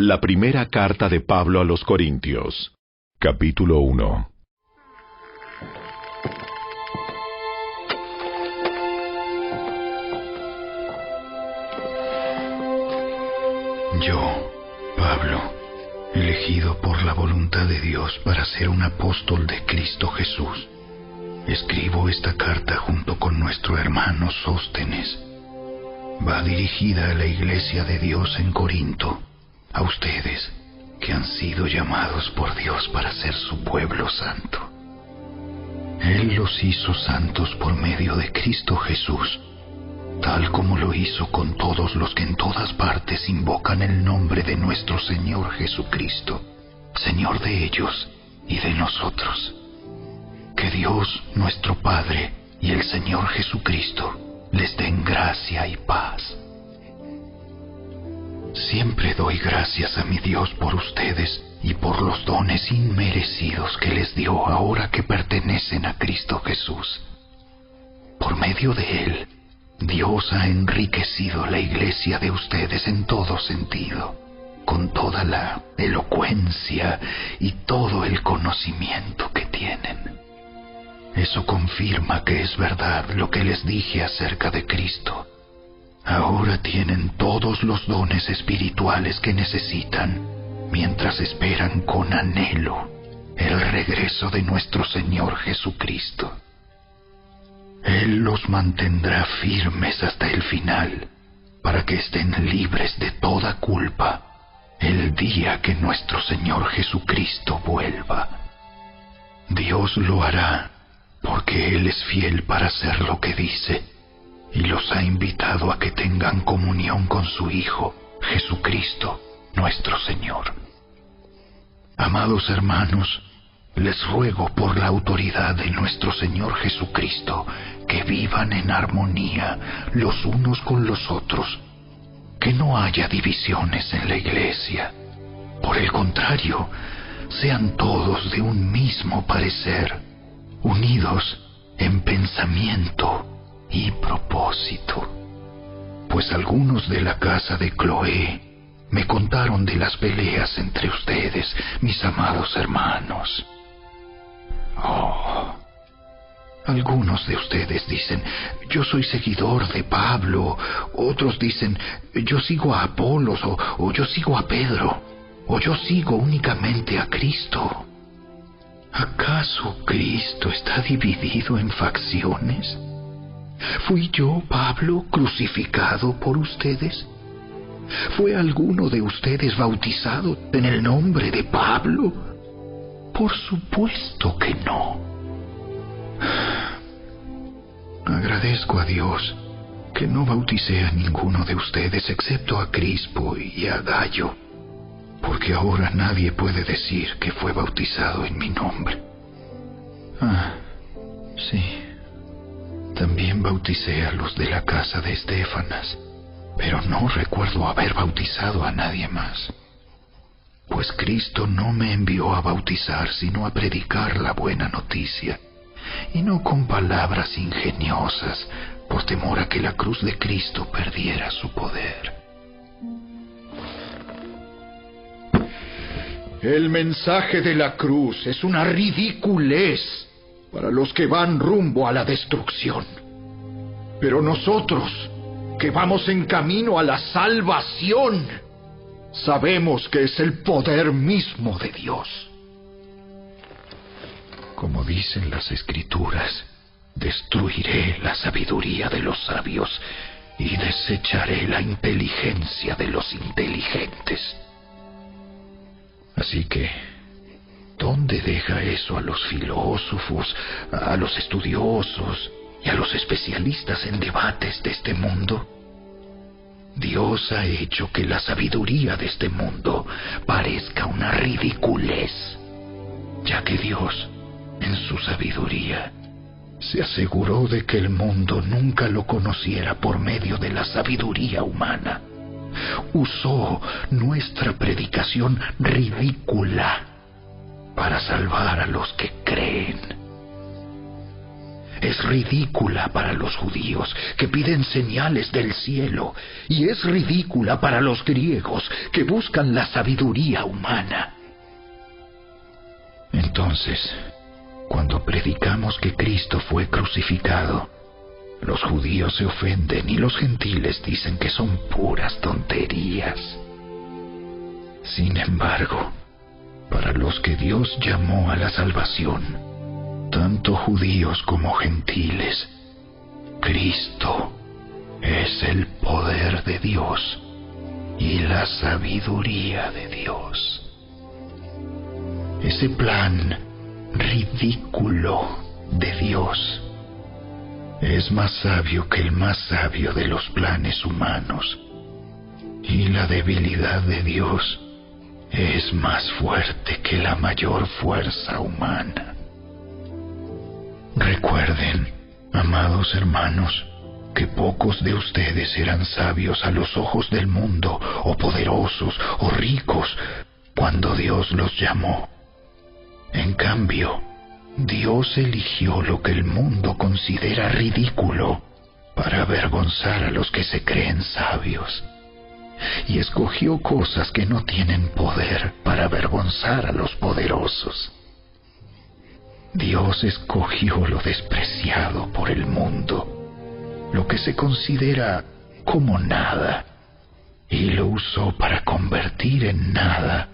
La primera carta de Pablo a los Corintios, capítulo 1. Yo, Pablo, elegido por la voluntad de Dios para ser un apóstol de Cristo Jesús, escribo esta carta junto con nuestro hermano Sóstenes. Va dirigida a la iglesia de Dios en Corinto, a ustedes que han sido llamados por Dios para ser su pueblo santo. Él los hizo santos por medio de Cristo Jesús, tal como lo hizo con todos los que en todas partes invocan el nombre de nuestro Señor Jesucristo, Señor de ellos y de nosotros. Que Dios, nuestro Padre, y el Señor Jesucristo les den gracia y paz. Siempre doy gracias a mi Dios por ustedes y por los dones inmerecidos que les dio ahora que pertenecen a Cristo Jesús. Por medio de Él, Dios ha enriquecido la iglesia de ustedes en todo sentido, con toda la elocuencia y todo el conocimiento que tienen. Eso confirma que es verdad lo que les dije acerca de Cristo. Ahora tienen todos los dones espirituales que necesitan, mientras esperan con anhelo el regreso de nuestro Señor Jesucristo. Él los mantendrá firmes hasta el final, para que estén libres de toda culpa el día que nuestro Señor Jesucristo vuelva. Dios lo hará, porque Él es fiel para hacer lo que dice, y los ha invitado a que tengan comunión con su Hijo, Jesucristo, nuestro Señor. Amados hermanos, les ruego por la autoridad de nuestro Señor Jesucristo que vivan en armonía los unos con los otros, que no haya divisiones en la iglesia. Por el contrario, sean todos de un mismo parecer, unidos en pensamiento y propósito. Pues algunos de la casa de Cloé me contaron de las peleas entre ustedes, mis amados hermanos. Algunos de ustedes dicen, yo soy seguidor de Pablo. Otros dicen, yo sigo a Apolos, o yo sigo a Pedro, o yo sigo únicamente a Cristo. ¿Acaso Cristo está dividido en facciones? ¿Fui yo, Pablo, crucificado por ustedes? ¿Fue alguno de ustedes bautizado en el nombre de Pablo? Por supuesto que no. Agradezco a Dios que no bauticé a ninguno de ustedes excepto a Crispo y a Gayo, porque ahora nadie puede decir que fue bautizado en mi nombre. Sí, también bauticé a los de la casa de Estéfanas, pero no recuerdo haber bautizado a nadie más. Pues Cristo no me envió a bautizar, sino a predicar la buena noticia, y no con palabras ingeniosas, por temor a que la cruz de Cristo perdiera su poder. El mensaje de la cruz es una ridiculez para los que van rumbo a la destrucción. Pero nosotros, que vamos en camino a la salvación, sabemos que es el poder mismo de Dios. Como dicen las Escrituras, destruiré la sabiduría de los sabios y desecharé la inteligencia de los inteligentes. Así que, ¿dónde deja eso a los filósofos, a los estudiosos y a los especialistas en debates de este mundo? Dios ha hecho que la sabiduría de este mundo parezca una ridiculez, ya que Dios, en su sabiduría, se aseguró de que el mundo nunca lo conociera por medio de la sabiduría humana. Usó nuestra predicación ridícula para salvar a los que creen. es ridícula para los judíos, que piden señales del cielo, y es ridícula para los griegos, que buscan la sabiduría humana. Entonces, cuando predicamos que Cristo fue crucificado, los judíos se ofenden y los gentiles dicen que son puras tonterías. Sin embargo, para los que Dios llamó a la salvación, tanto judíos como gentiles, Cristo es el poder de Dios y la sabiduría de Dios. Ese plan ridículo de Dios es más sabio que el más sabio de los planes humanos, y la debilidad de Dios es más fuerte que la mayor fuerza humana. Recuerden, amados hermanos, que pocos de ustedes eran sabios a los ojos del mundo, o poderosos, o ricos, cuando Dios los llamó. En cambio, Dios eligió lo que el mundo considera ridículo para avergonzar a los que se creen sabios, y escogió cosas que no tienen poder para avergonzar a los poderosos. Dios escogió lo despreciado por el mundo, lo que se considera como nada, y lo usó para convertir en nada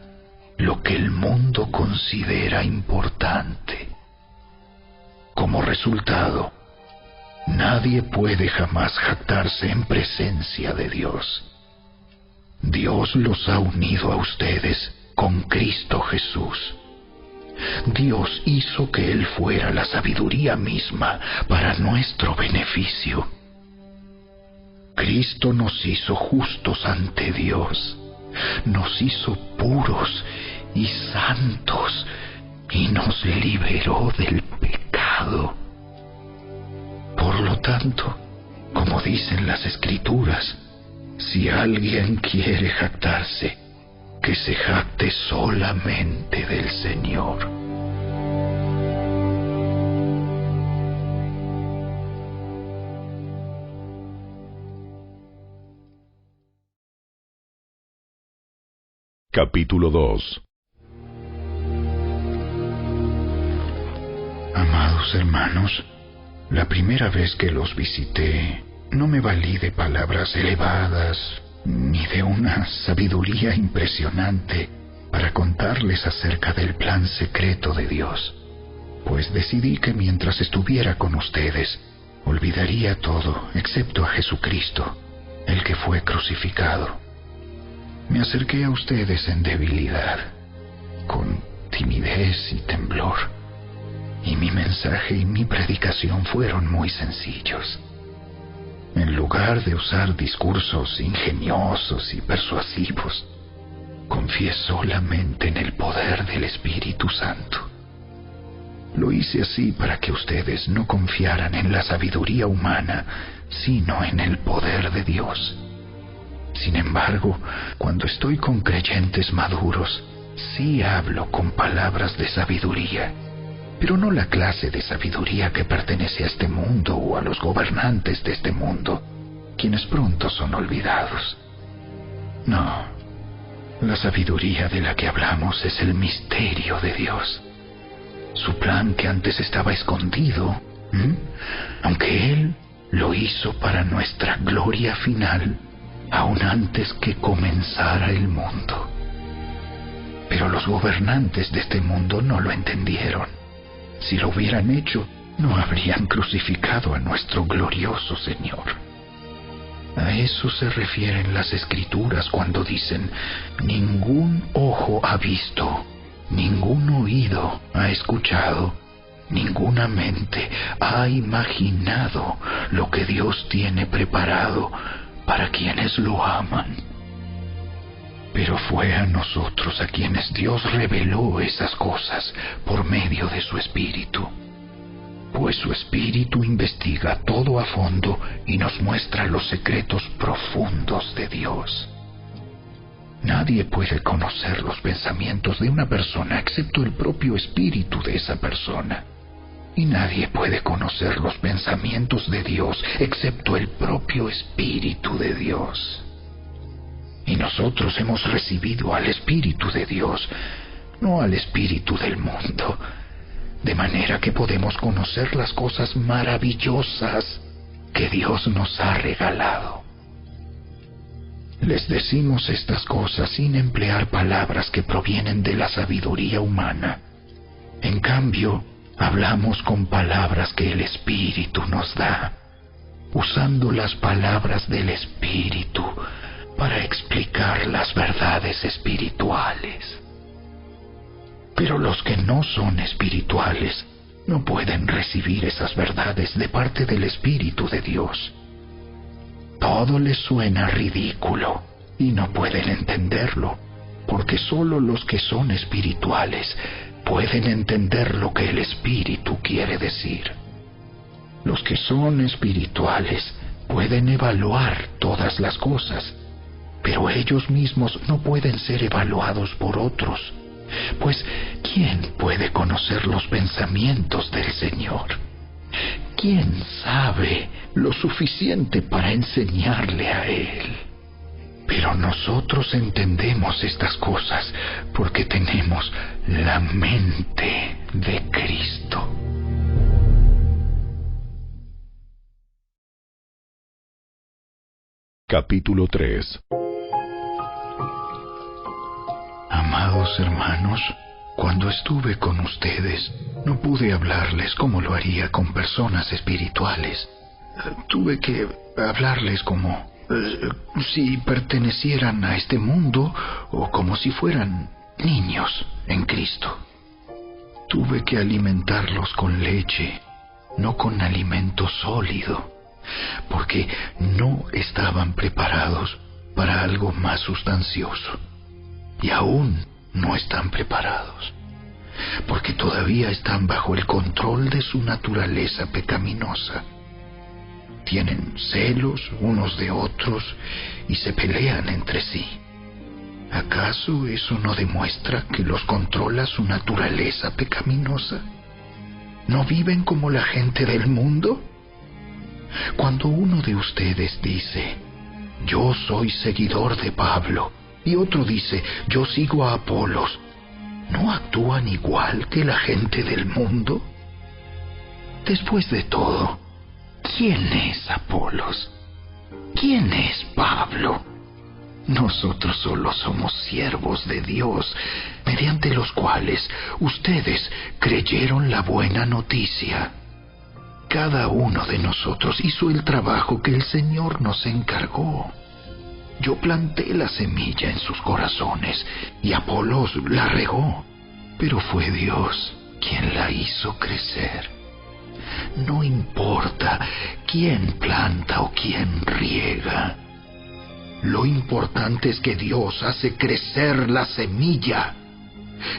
lo que el mundo considera importante. Como resultado, nadie puede jamás jactarse en presencia de Dios. Dios los ha unido a ustedes con Cristo Jesús. Dios hizo que Él fuera la sabiduría misma para nuestro beneficio. Cristo nos hizo justos ante Dios, nos hizo puros y santos, y nos liberó del pecado. Por lo tanto, como dicen las Escrituras, si alguien quiere jactarse, que se jacte solamente del Señor. Capítulo 2. Amados hermanos, la primera vez que los visité, no me valí de palabras elevadas ni de una sabiduría impresionante para contarles acerca del plan secreto de Dios, pues decidí que mientras estuviera con ustedes, olvidaría todo excepto a Jesucristo, el que fue crucificado. Me acerqué a ustedes en debilidad, con timidez y temblor, y mi mensaje y mi predicación fueron muy sencillos. En lugar de usar discursos ingeniosos y persuasivos, confié solamente en el poder del Espíritu Santo. Lo hice así para que ustedes no confiaran en la sabiduría humana, sino en el poder de Dios. Sin embargo, cuando estoy con creyentes maduros, sí hablo con palabras de sabiduría, pero no la clase de sabiduría que pertenece a este mundo o a los gobernantes de este mundo, quienes pronto son olvidados. No, la sabiduría de la que hablamos es el misterio de Dios, su plan que antes estaba escondido, aunque Él lo hizo para nuestra gloria final, aún antes que comenzara el mundo. Pero los gobernantes de este mundo no lo entendieron. Si lo hubieran hecho, no habrían crucificado a nuestro glorioso Señor. A eso se refieren las Escrituras cuando dicen: ningún ojo ha visto, ningún oído ha escuchado, ninguna mente ha imaginado lo que Dios tiene preparado para quienes lo aman. Pero fue a nosotros a quienes Dios reveló esas cosas por medio de su Espíritu, pues su Espíritu investiga todo a fondo y nos muestra los secretos profundos de Dios. Nadie puede conocer los pensamientos de una persona excepto el propio Espíritu de esa persona. y nadie puede conocer los pensamientos de Dios excepto el propio Espíritu de Dios. Y nosotros hemos recibido al Espíritu de Dios, no al espíritu del mundo, de manera que podemos conocer las cosas maravillosas que Dios nos ha regalado. Les decimos estas cosas sin emplear palabras que provienen de la sabiduría humana. En cambio, hablamos con palabras que el Espíritu nos da, usando las palabras del Espíritu para explicar las verdades espirituales. Pero los que no son espirituales no pueden recibir esas verdades de parte del Espíritu de Dios. Todo les suena ridículo y no pueden entenderlo, porque solo los que son espirituales pueden entender lo que el Espíritu quiere decir. Los que son espirituales pueden evaluar todas las cosas, pero ellos mismos no pueden ser evaluados por otros. Pues, ¿quién puede conocer los pensamientos del Señor? ¿Quién sabe lo suficiente para enseñarle a Él? Pero nosotros entendemos estas cosas porque tenemos la mente de Cristo. Capítulo 3. Amados hermanos, cuando estuve con ustedes, no pude hablarles como lo haría con personas espirituales. Tuve que hablarles como si pertenecieran a este mundo o como si fueran niños en Cristo. Tuve que alimentarlos con leche, no con alimento sólido, porque no estaban preparados para algo más sustancioso. Y aún no están preparados, porque todavía están bajo el control de su naturaleza pecaminosa. Tienen celos unos de otros y se pelean entre sí. ¿Acaso eso no demuestra que los controla su naturaleza pecaminosa? ¿No viven como la gente del mundo? Cuando uno de ustedes dice, yo soy seguidor de Pablo, y otro dice, yo sigo a Apolos, ¿no actúan igual que la gente del mundo? Después de todo, ¿quién es Apolos? ¿Quién es Pablo? Nosotros solo somos siervos de Dios, mediante los cuales ustedes creyeron la buena noticia. Cada uno de nosotros hizo el trabajo que el Señor nos encargó. Yo planté la semilla en sus corazones y Apolos la regó, pero fue Dios quien la hizo crecer. No importa quién planta o quién riega. Lo importante es que Dios hace crecer la semilla.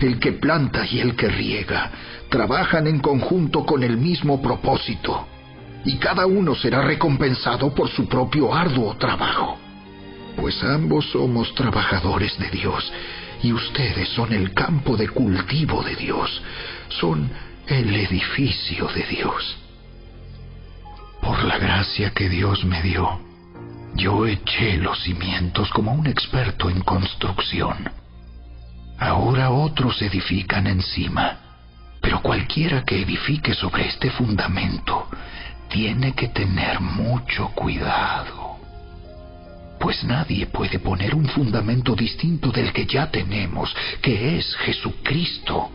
El que planta y el que riega trabajan en conjunto con el mismo propósito, y cada uno será recompensado por su propio arduo trabajo. Pues ambos somos trabajadores de Dios, y ustedes son el campo de cultivo de Dios, son el edificio de Dios. Por la gracia que Dios me dio, yo eché los cimientos como un experto en construcción. Ahora otros edifican encima, pero cualquiera que edifique sobre este fundamento tiene que tener mucho cuidado. Pues nadie puede poner un fundamento distinto del que ya tenemos, que es Jesucristo.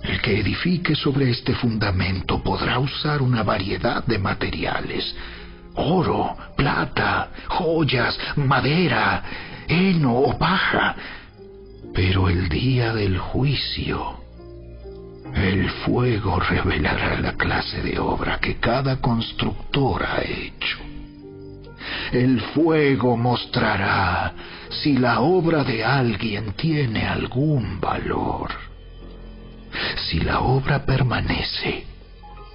El que edifique sobre este fundamento podrá usar una variedad de materiales: oro, plata, joyas, madera, heno o paja. Pero el día del juicio, el fuego revelará la clase de obra que cada constructor ha hecho. El fuego mostrará si la obra de alguien tiene algún valor. Si la obra permanece,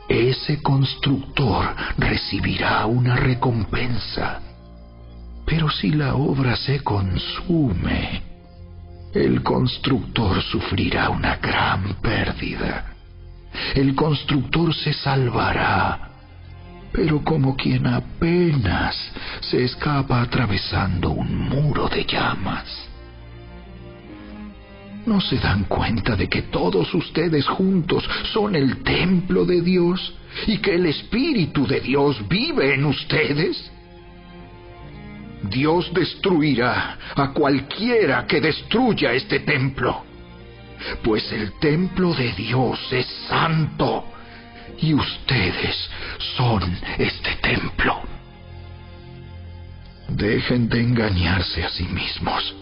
ese constructor recibirá una recompensa. Pero si la obra se consume, el constructor sufrirá una gran pérdida. El constructor se salvará, pero como quien apenas se escapa atravesando un muro de llamas. ¿No se dan cuenta de que todos ustedes juntos son el templo de Dios y que el Espíritu de Dios vive en ustedes? Dios destruirá a cualquiera que destruya este templo, pues el templo de Dios es santo y ustedes son este templo. Dejen de engañarse a sí mismos.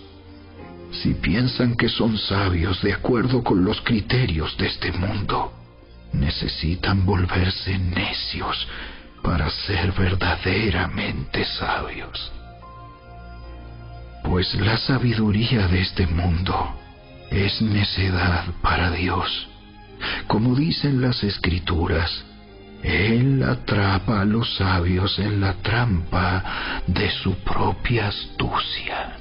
Si piensan que son sabios de acuerdo con los criterios de este mundo, necesitan volverse necios para ser verdaderamente sabios. Pues la sabiduría de este mundo es necedad para Dios. Como dicen las Escrituras, Él atrapa a los sabios en la trampa de su propia astucia.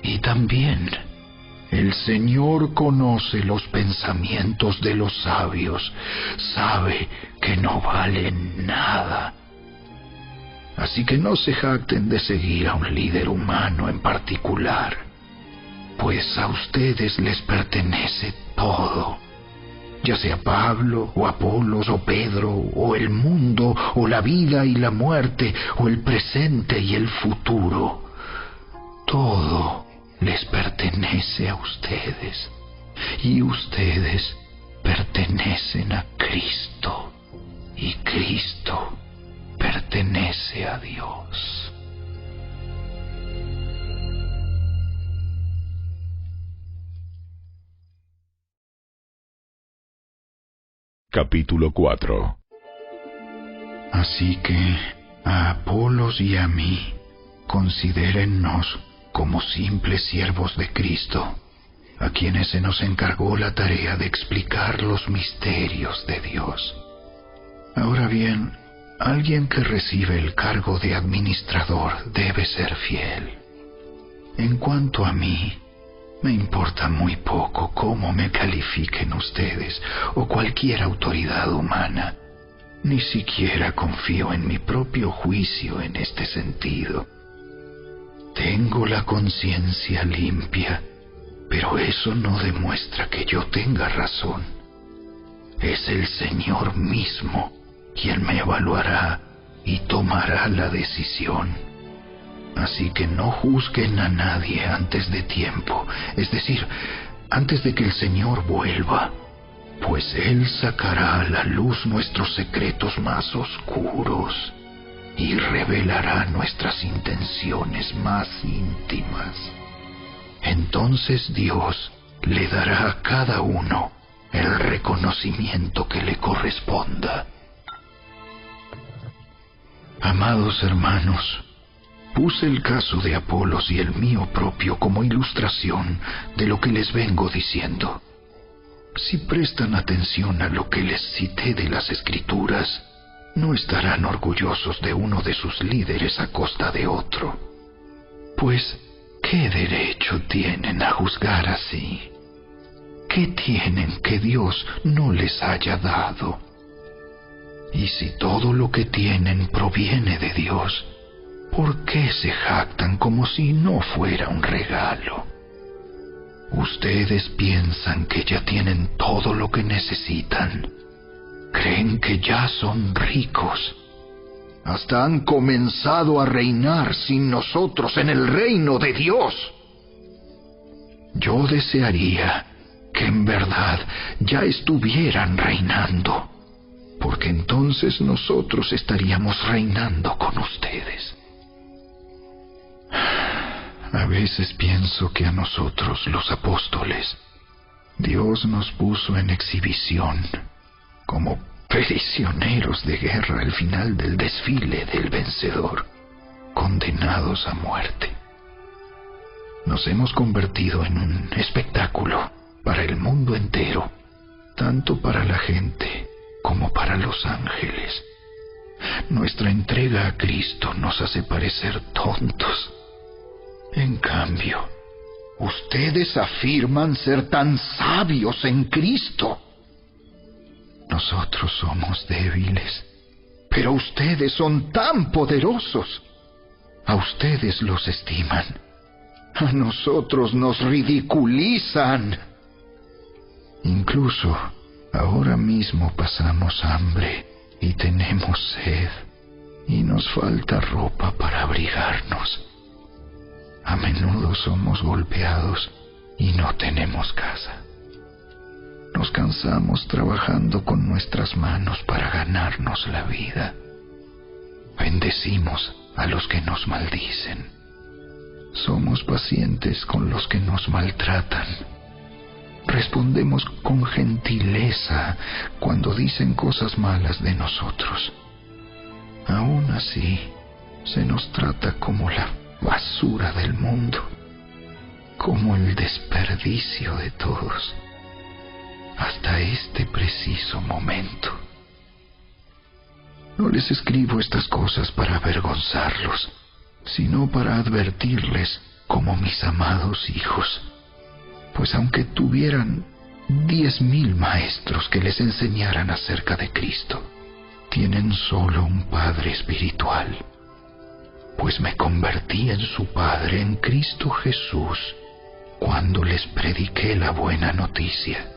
Y también el Señor conoce los pensamientos de los sabios, sabe que no valen nada. Así que no se jacten de seguir a un líder humano en particular, pues a ustedes les pertenece todo, ya sea Pablo, o Apolos, o Pedro, o el mundo, o la vida y la muerte, o el presente y el futuro. Todo les pertenece a ustedes, y ustedes pertenecen a Cristo, y Cristo pertenece a Dios. Capítulo 4. Así que a Apolos y a mí, considérennos como simples siervos de Cristo, a quienes se nos encargó la tarea de explicar los misterios de Dios. Ahora bien, alguien que recibe el cargo de administrador debe ser fiel. En cuanto a mí, me importa muy poco cómo me califiquen ustedes o cualquier autoridad humana. Ni siquiera confío en mi propio juicio en este sentido. Tengo la conciencia limpia, pero eso no demuestra que yo tenga razón. Es el Señor mismo quien me evaluará y tomará la decisión. Así que no juzguen a nadie antes de tiempo, es decir, antes de que el Señor vuelva, pues Él sacará a la luz nuestros secretos más oscuros y revelará nuestras intenciones más íntimas. Entonces Dios le dará a cada uno el reconocimiento que le corresponda. Amados hermanos, puse el caso de Apolos y el mío propio como ilustración de lo que les vengo diciendo. Si prestan atención a lo que les cité de las Escrituras, no estarán orgullosos de uno de sus líderes a costa de otro. Pues, ¿qué derecho tienen a juzgar así? ¿Qué tienen que Dios no les haya dado? Y si todo lo que tienen proviene de Dios, ¿por qué se jactan como si no fuera un regalo? Ustedes piensan que ya tienen todo lo que necesitan. Creen que ya son ricos. Hasta han comenzado a reinar sin nosotros en el reino de Dios. Yo desearía que en verdad ya estuvieran reinando, porque entonces nosotros estaríamos reinando con ustedes. A veces pienso que a nosotros, los apóstoles, Dios nos puso en exhibición como prisioneros de guerra al final del desfile del vencedor, condenados a muerte. Nos hemos convertido en un espectáculo para el mundo entero, tanto para la gente como para los ángeles. Nuestra entrega a Cristo nos hace parecer tontos. En cambio, ustedes afirman ser tan sabios en Cristo. Nosotros somos débiles, pero ustedes son tan poderosos. A ustedes los estiman. A nosotros nos ridiculizan. Incluso ahora mismo pasamos hambre y tenemos sed, y nos falta ropa para abrigarnos. A menudo somos golpeados y no tenemos casa. Nos cansamos trabajando con nuestras manos para ganarnos la vida. Bendecimos a los que nos maldicen. Somos pacientes con los que nos maltratan. Respondemos con gentileza cuando dicen cosas malas de nosotros. Aún así, se nos trata como la basura del mundo, como el desperdicio de todos, hasta este preciso momento. No les escribo estas cosas para avergonzarlos, sino para advertirles como mis amados hijos, pues aunque tuvieran 10,000 maestros que les enseñaran acerca de Cristo, tienen solo un Padre espiritual, pues me convertí en su Padre en Cristo Jesús cuando les prediqué la buena noticia.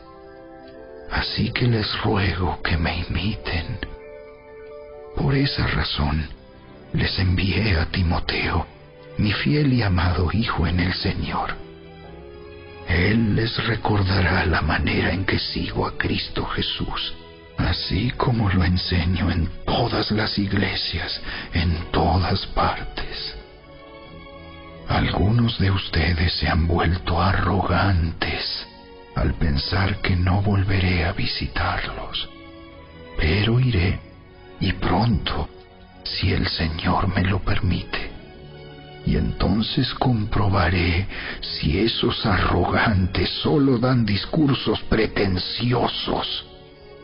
Así que les ruego que me imiten. Por esa razón, les envié a Timoteo, mi fiel y amado hijo en el Señor. Él les recordará la manera en que sigo a Cristo Jesús, así como lo enseño en todas las iglesias, en todas partes. Algunos de ustedes se han vuelto arrogantes al pensar que no volveré a visitarlos, pero iré, y pronto, si el Señor me lo permite. Y entonces comprobaré si esos arrogantes solo dan discursos pretenciosos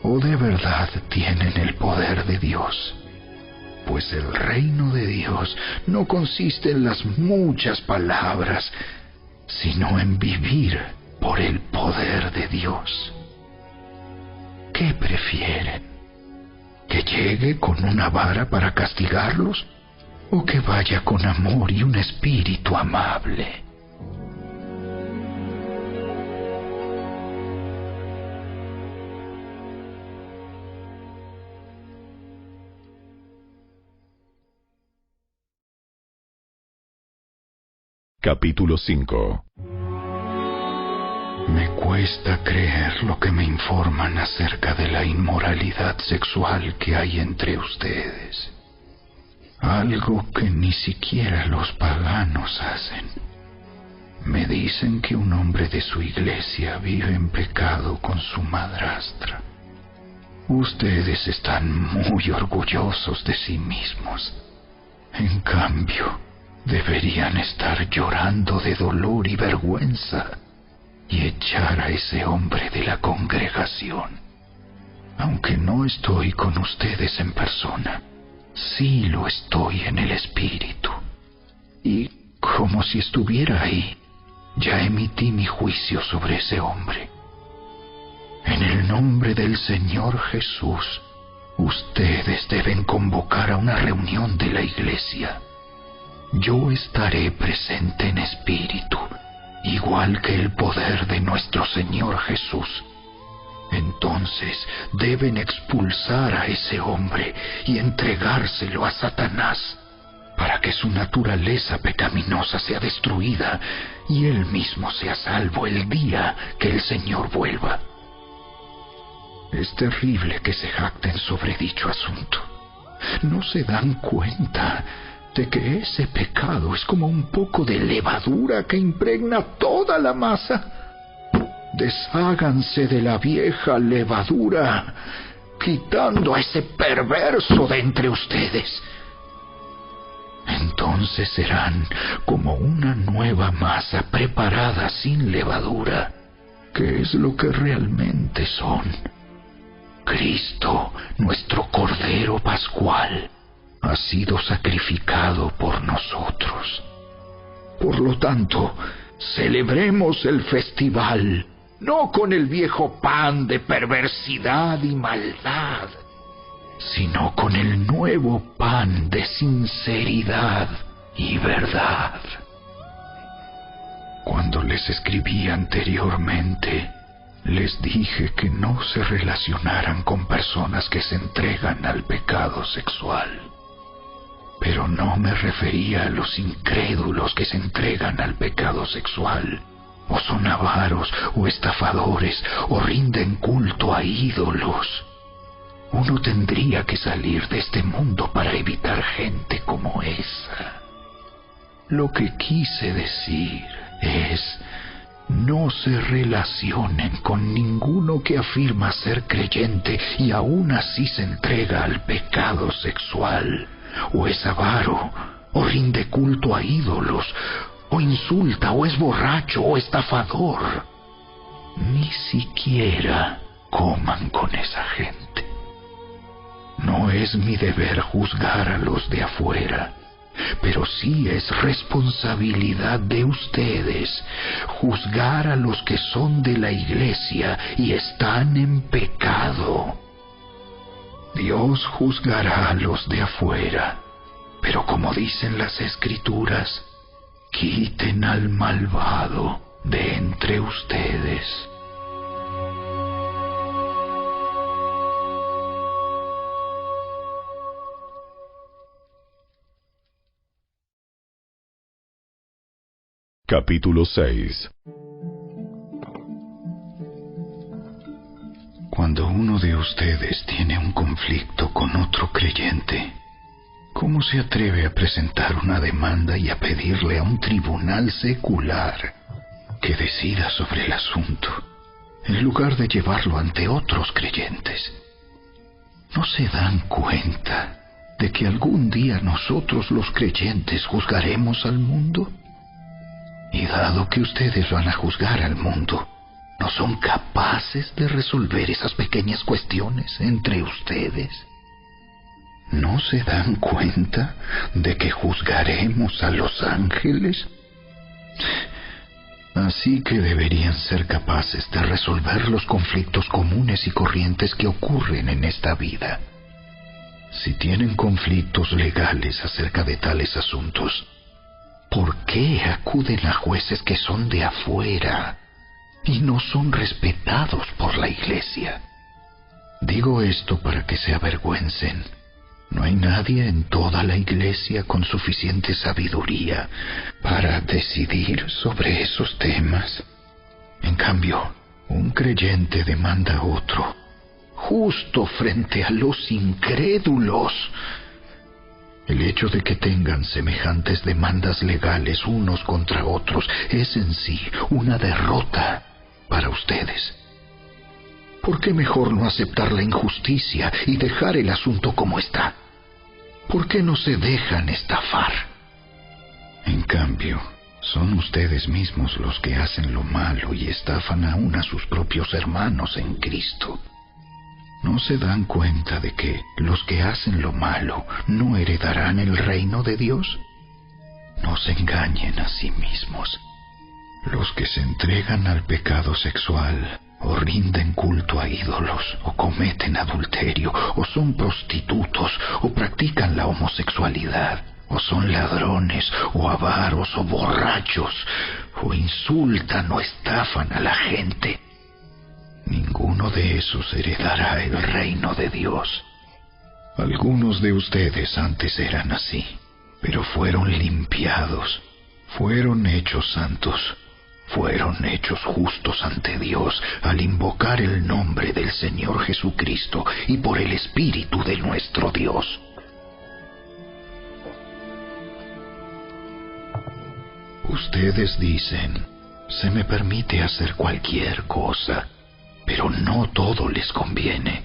o de verdad tienen el poder de Dios. Pues el reino de Dios no consiste en las muchas palabras, sino en vivir por el poder de Dios. ¿Qué prefieren? ¿Que llegue con una vara para castigarlos? ¿O que vaya con amor y un espíritu amable? Capítulo 5. Me cuesta creer lo que me informan acerca de la inmoralidad sexual que hay entre ustedes. Algo que ni siquiera los paganos hacen. Me dicen que un hombre de su iglesia vive en pecado con su madrastra. Ustedes están muy orgullosos de sí mismos. En cambio, deberían estar llorando de dolor y vergüenza y echar a ese hombre de la congregación. Aunque no estoy con ustedes en persona, sí lo estoy en el espíritu. Y como si estuviera ahí, ya emití mi juicio sobre ese hombre. En el nombre del Señor Jesús, ustedes deben convocar a una reunión de la iglesia. Yo estaré presente en espíritu, igual que el poder de nuestro Señor Jesús. Entonces deben expulsar a ese hombre y entregárselo a Satanás, para que su naturaleza pecaminosa sea destruida y él mismo sea salvo el día que el Señor vuelva. Es terrible que se jacten sobre dicho asunto. ¿No se dan cuenta de que ese pecado es como un poco de levadura que impregna toda la masa? Desháganse de la vieja levadura, quitando a ese perverso de entre ustedes. Entonces serán como una nueva masa preparada sin levadura, que es lo que realmente son. Cristo, nuestro Cordero Pascual, ha sido sacrificado por nosotros. Por lo tanto, celebremos el festival, no con el viejo pan de perversidad y maldad, sino con el nuevo pan de sinceridad y verdad. Cuando les escribí anteriormente, les dije que no se relacionaran con personas que se entregan al pecado sexual. Pero no me refería a los incrédulos que se entregan al pecado sexual, o son avaros, o estafadores, o rinden culto a ídolos. Uno tendría que salir de este mundo para evitar gente como esa. Lo que quise decir es: no se relacionen con ninguno que afirma ser creyente y aún así se entrega al pecado sexual, o es avaro, o rinde culto a ídolos, o insulta, o es borracho, o estafador. Ni siquiera coman con esa gente. No es mi deber juzgar a los de afuera, pero sí es responsabilidad de ustedes juzgar a los que son de la iglesia y están en pecado. Dios juzgará a los de afuera, pero como dicen las Escrituras, quiten al malvado de entre ustedes. Capítulo 6. Cuando uno de ustedes tiene un conflicto con otro creyente, ¿cómo se atreve a presentar una demanda y a pedirle a un tribunal secular que decida sobre el asunto, en lugar de llevarlo ante otros creyentes? ¿No se dan cuenta de que algún día nosotros los creyentes juzgaremos al mundo? Y dado que ustedes van a juzgar al mundo, ¿no son capaces de resolver esas pequeñas cuestiones entre ustedes? ¿No se dan cuenta de que juzgaremos a los ángeles? Así que deberían ser capaces de resolver los conflictos comunes y corrientes que ocurren en esta vida. Si tienen conflictos legales acerca de tales asuntos, ¿por qué acuden a jueces que son de afuera y no son respetados por la iglesia? Digo esto para que se avergüencen. No hay nadie en toda la iglesia con suficiente sabiduría para decidir sobre esos temas. En cambio, un creyente demanda a otro, justo frente a los incrédulos. El hecho de que tengan semejantes demandas legales unos contra otros es en sí una derrota para ustedes. ¿Por qué mejor no aceptar la injusticia y dejar el asunto como está? ¿Por qué no se dejan estafar? En cambio, son ustedes mismos los que hacen lo malo y estafan aún a sus propios hermanos en Cristo. ¿No se dan cuenta de que los que hacen lo malo no heredarán el reino de Dios? No se engañen a sí mismos. Los que se entregan al pecado sexual, o rinden culto a ídolos, o cometen adulterio, o son prostitutos, o practican la homosexualidad, o son ladrones, o avaros, o borrachos, o insultan o estafan a la gente, ninguno de esos heredará el reino de Dios. Algunos de ustedes antes eran así, pero fueron limpiados, fueron hechos santos, fueron hechos justos ante Dios al invocar el nombre del Señor Jesucristo y por el Espíritu de nuestro Dios. Ustedes dicen, se me permite hacer cualquier cosa, pero no todo les conviene.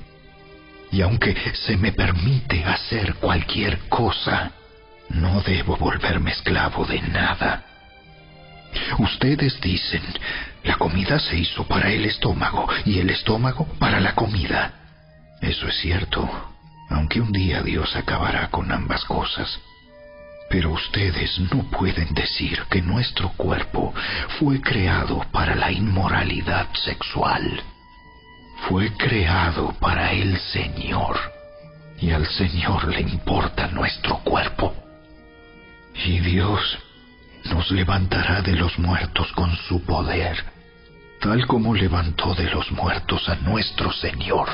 Y aunque se me permite hacer cualquier cosa, no debo volverme esclavo de nada. Ustedes dicen, la comida se hizo para el estómago y el estómago para la comida. Eso es cierto, aunque un día Dios acabará con ambas cosas. Pero ustedes no pueden decir que nuestro cuerpo fue creado para la inmoralidad sexual. Fue creado para el Señor, y al Señor le importa nuestro cuerpo. Y Dios nos levantará de los muertos con su poder, tal como levantó de los muertos a nuestro Señor.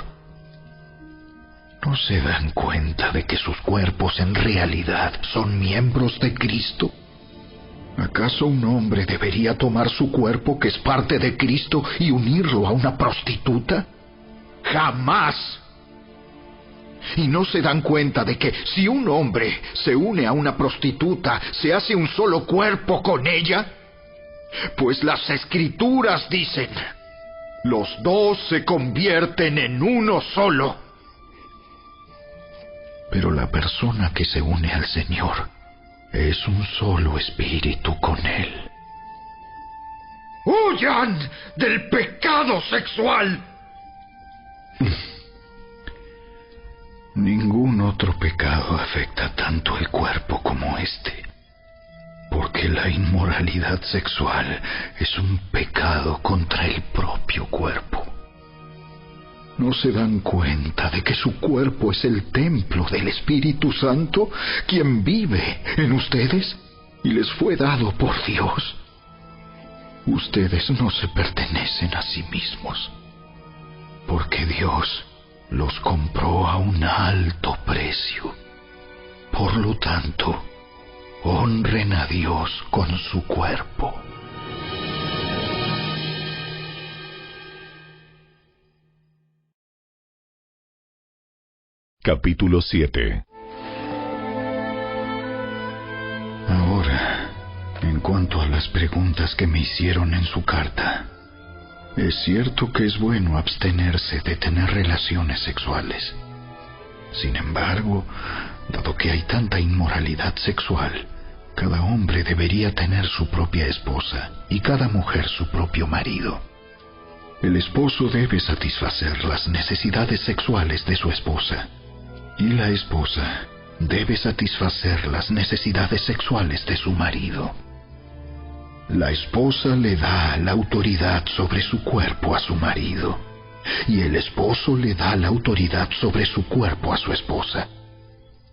¿No se dan cuenta de que sus cuerpos en realidad son miembros de Cristo? ¿Acaso un hombre debería tomar su cuerpo, que es parte de Cristo, y unirlo a una prostituta? ¡Jamás! ¿Y no se dan cuenta de que si un hombre se une a una prostituta, se hace un solo cuerpo con ella? Pues las Escrituras dicen: los dos se convierten en uno solo. Pero la persona que se une al Señor es un solo espíritu con Él. ¡Huyan del pecado sexual! Ningún otro pecado afecta tanto el cuerpo como este, porque la inmoralidad sexual es un pecado contra el propio cuerpo. ¿No se dan cuenta de que su cuerpo es el templo del Espíritu Santo, quien vive en ustedes y les fue dado por Dios? Ustedes no se pertenecen a sí mismos, porque Dios los compró a un alto precio. Por lo tanto, honren a Dios con su cuerpo. Capítulo 7. Ahora, en cuanto a las preguntas que me hicieron en su carta, es cierto que es bueno abstenerse de tener relaciones sexuales. Sin embargo, dado que hay tanta inmoralidad sexual, cada hombre debería tener su propia esposa y cada mujer su propio marido. El esposo debe satisfacer las necesidades sexuales de su esposa, y la esposa debe satisfacer las necesidades sexuales de su marido. La esposa le da la autoridad sobre su cuerpo a su marido, y el esposo le da la autoridad sobre su cuerpo a su esposa.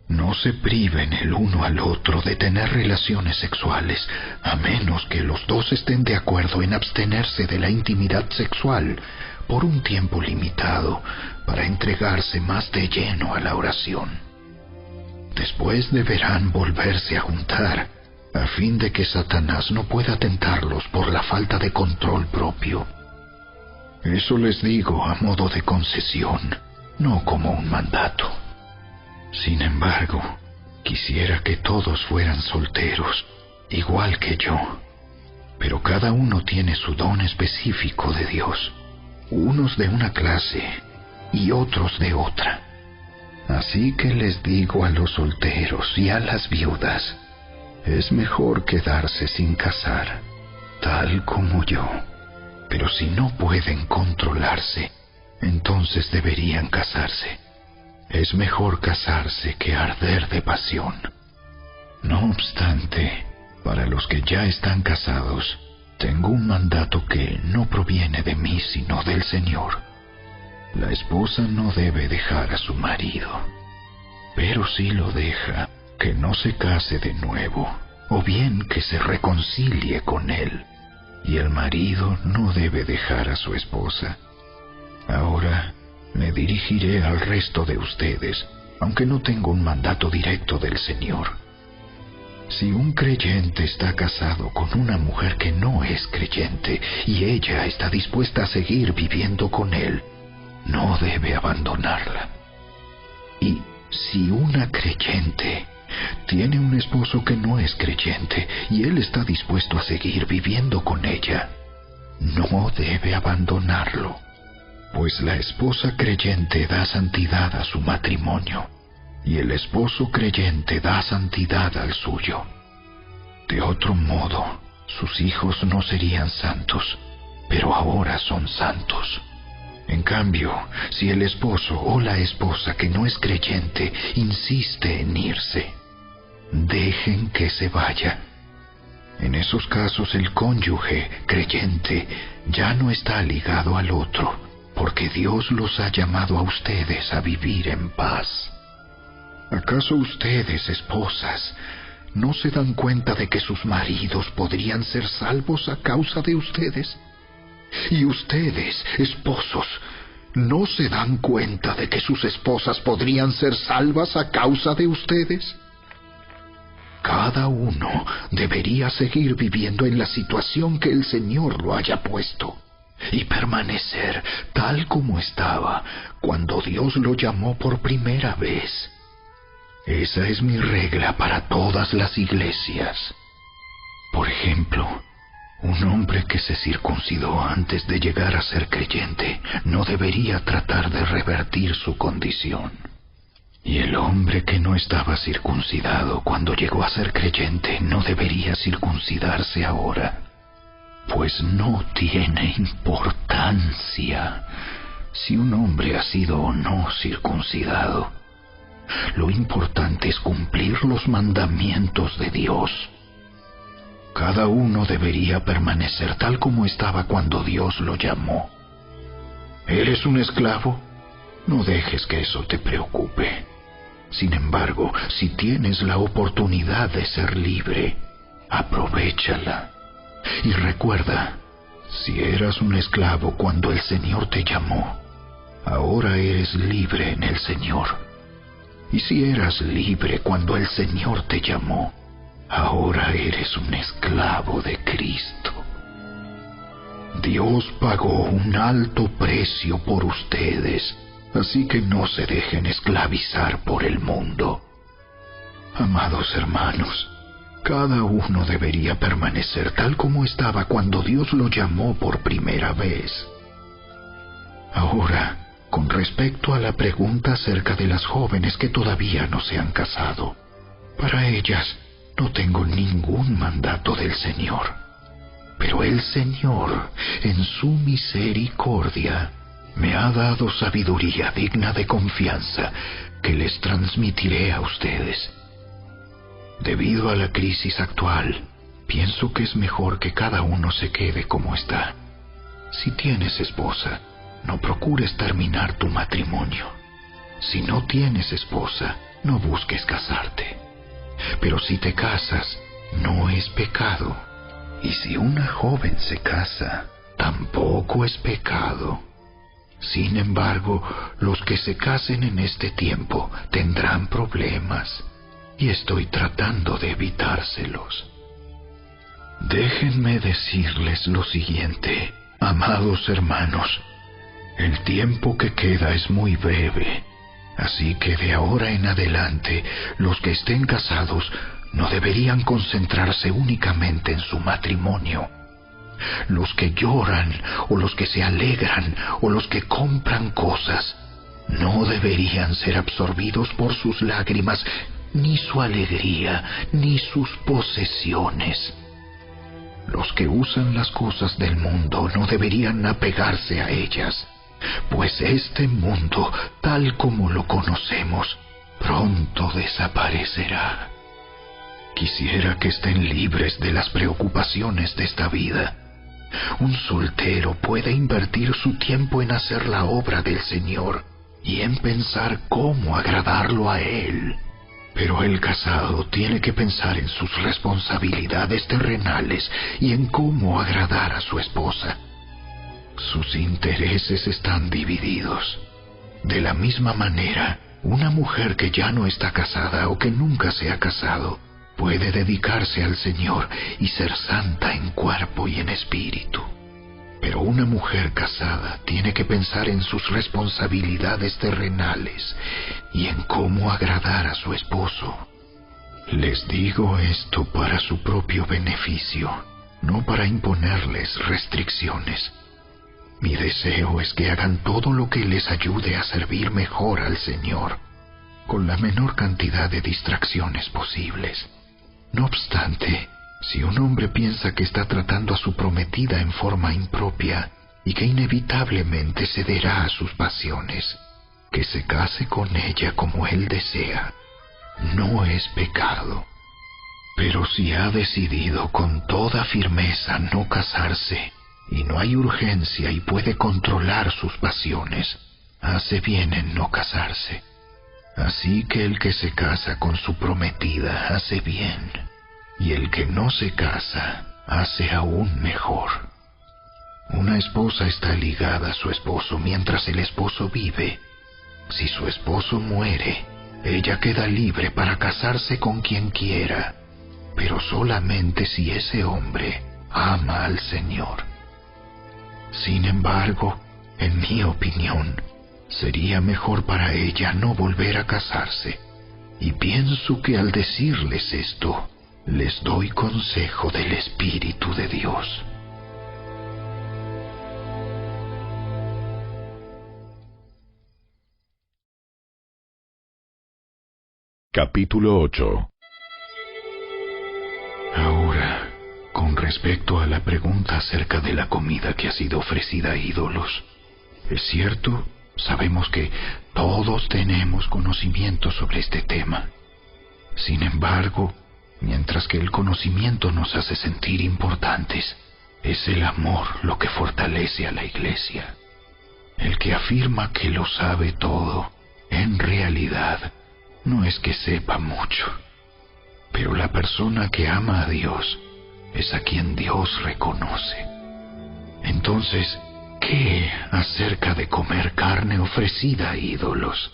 No se priven el uno al otro de tener relaciones sexuales, a menos que los dos estén de acuerdo en abstenerse de la intimidad sexual por un tiempo limitado para entregarse más de lleno a la oración. Después deberán volverse a juntar, a fin de que Satanás no pueda tentarlos por la falta de control propio. Eso les digo a modo de concesión, no como un mandato. Sin embargo, quisiera que todos fueran solteros, igual que yo. Pero cada uno tiene su don específico de Dios, unos de una clase y otros de otra. Así que les digo a los solteros y a las viudas: es mejor quedarse sin casar, tal como yo. Pero si no pueden controlarse, entonces deberían casarse. Es mejor casarse que arder de pasión. No obstante, para los que ya están casados, tengo un mandato que no proviene de mí, sino del Señor. La esposa no debe dejar a su marido, pero si lo deja, que no se case de nuevo, o bien que se reconcilie con él. Y el marido no debe dejar a su esposa. Ahora me dirigiré al resto de ustedes, aunque no tengo un mandato directo del Señor. Si un creyente está casado con una mujer que no es creyente y ella está dispuesta a seguir viviendo con él, no debe abandonarla. Y si una creyente tiene un esposo que no es creyente y él está dispuesto a seguir viviendo con ella, no debe abandonarlo, pues la esposa creyente da santidad a su matrimonio y el esposo creyente da santidad al suyo. De otro modo, sus hijos no serían santos, pero ahora son santos. En cambio, si el esposo o la esposa que no es creyente insiste en irse, dejen que se vaya. En esos casos el cónyuge creyente ya no está ligado al otro, porque Dios los ha llamado a ustedes a vivir en paz. ¿Acaso ustedes, esposas, no se dan cuenta de que sus maridos podrían ser salvos a causa de ustedes? Y ustedes, esposos, ¿no se dan cuenta de que sus esposas podrían ser salvas a causa de ustedes? Cada uno debería seguir viviendo en la situación que el Señor lo haya puesto y permanecer tal como estaba cuando Dios lo llamó por primera vez. Esa es mi regla para todas las iglesias. Por ejemplo, un hombre que se circuncidó antes de llegar a ser creyente no debería tratar de revertir su condición. Y el hombre que no estaba circuncidado cuando llegó a ser creyente no debería circuncidarse ahora, pues no tiene importancia si un hombre ha sido o no circuncidado. Lo importante es cumplir los mandamientos de Dios. Cada uno debería permanecer tal como estaba cuando Dios lo llamó. ¿Eres un esclavo? No dejes que eso te preocupe. Sin embargo, si tienes la oportunidad de ser libre, aprovéchala. Y recuerda, si eras un esclavo cuando el Señor te llamó, ahora eres libre en el Señor. Y si eras libre cuando el Señor te llamó, ahora eres un esclavo de Cristo. Dios pagó un alto precio por ustedes, así que no se dejen esclavizar por el mundo. Amados hermanos, cada uno debería permanecer tal como estaba cuando Dios lo llamó por primera vez. Ahora, con respecto a la pregunta acerca de las jóvenes que todavía no se han casado, para ellas no tengo ningún mandato del Señor. Pero el Señor, en su misericordia, me ha dado sabiduría digna de confianza que les transmitiré a ustedes. Debido a la crisis actual, pienso que es mejor que cada uno se quede como está. Si tienes esposa, no procures terminar tu matrimonio. Si no tienes esposa, no busques casarte. Pero si te casas, no es pecado. Y si una joven se casa, tampoco es pecado. Sin embargo, los que se casen en este tiempo tendrán problemas, y estoy tratando de evitárselos. Déjenme decirles lo siguiente, amados hermanos. El tiempo que queda es muy breve, así que de ahora en adelante, los que estén casados no deberían concentrarse únicamente en su matrimonio. Los que lloran, o los que se alegran, o los que compran cosas, no deberían ser absorbidos por sus lágrimas, ni su alegría, ni sus posesiones. Los que usan las cosas del mundo no deberían apegarse a ellas, pues este mundo, tal como lo conocemos, pronto desaparecerá. Quisiera que estén libres de las preocupaciones de esta vida. Un soltero puede invertir su tiempo en hacer la obra del Señor y en pensar cómo agradarlo a Él. Pero el casado tiene que pensar en sus responsabilidades terrenales y en cómo agradar a su esposa. Sus intereses están divididos. De la misma manera, una mujer que ya no está casada o que nunca se ha casado puede dedicarse al Señor y ser santa en cuerpo y en espíritu. Pero una mujer casada tiene que pensar en sus responsabilidades terrenales y en cómo agradar a su esposo. Les digo esto para su propio beneficio, no para imponerles restricciones. Mi deseo es que hagan todo lo que les ayude a servir mejor al Señor, con la menor cantidad de distracciones posibles. No obstante, si un hombre piensa que está tratando a su prometida en forma impropia y que inevitablemente cederá a sus pasiones, que se case con ella como él desea. No es pecado, Pero si ha decidido con toda firmeza no casarse, y no hay urgencia y puede controlar sus pasiones, hace bien en no casarse. Así que el que se casa con su prometida hace bien, y el que no se casa hace aún mejor. Una esposa está ligada a su esposo mientras el esposo vive. Si su esposo muere, ella queda libre para casarse con quien quiera, pero solamente si ese hombre ama al Señor. Sin embargo, en mi opinión, sería mejor para ella no volver a casarse, y pienso que al decirles esto, les doy consejo del Espíritu de Dios. Capítulo 8. Ahora, con respecto a la pregunta acerca de la comida que ha sido ofrecida a ídolos, es cierto, sabemos que todos tenemos conocimiento sobre este tema. Sin embargo, mientras que el conocimiento nos hace sentir importantes, es el amor lo que fortalece a la Iglesia. El que afirma que lo sabe todo, en realidad, no es que sepa mucho. Pero la persona que ama a Dios es a quien Dios reconoce. Entonces, ¿qué acerca de comer carne ofrecida a ídolos?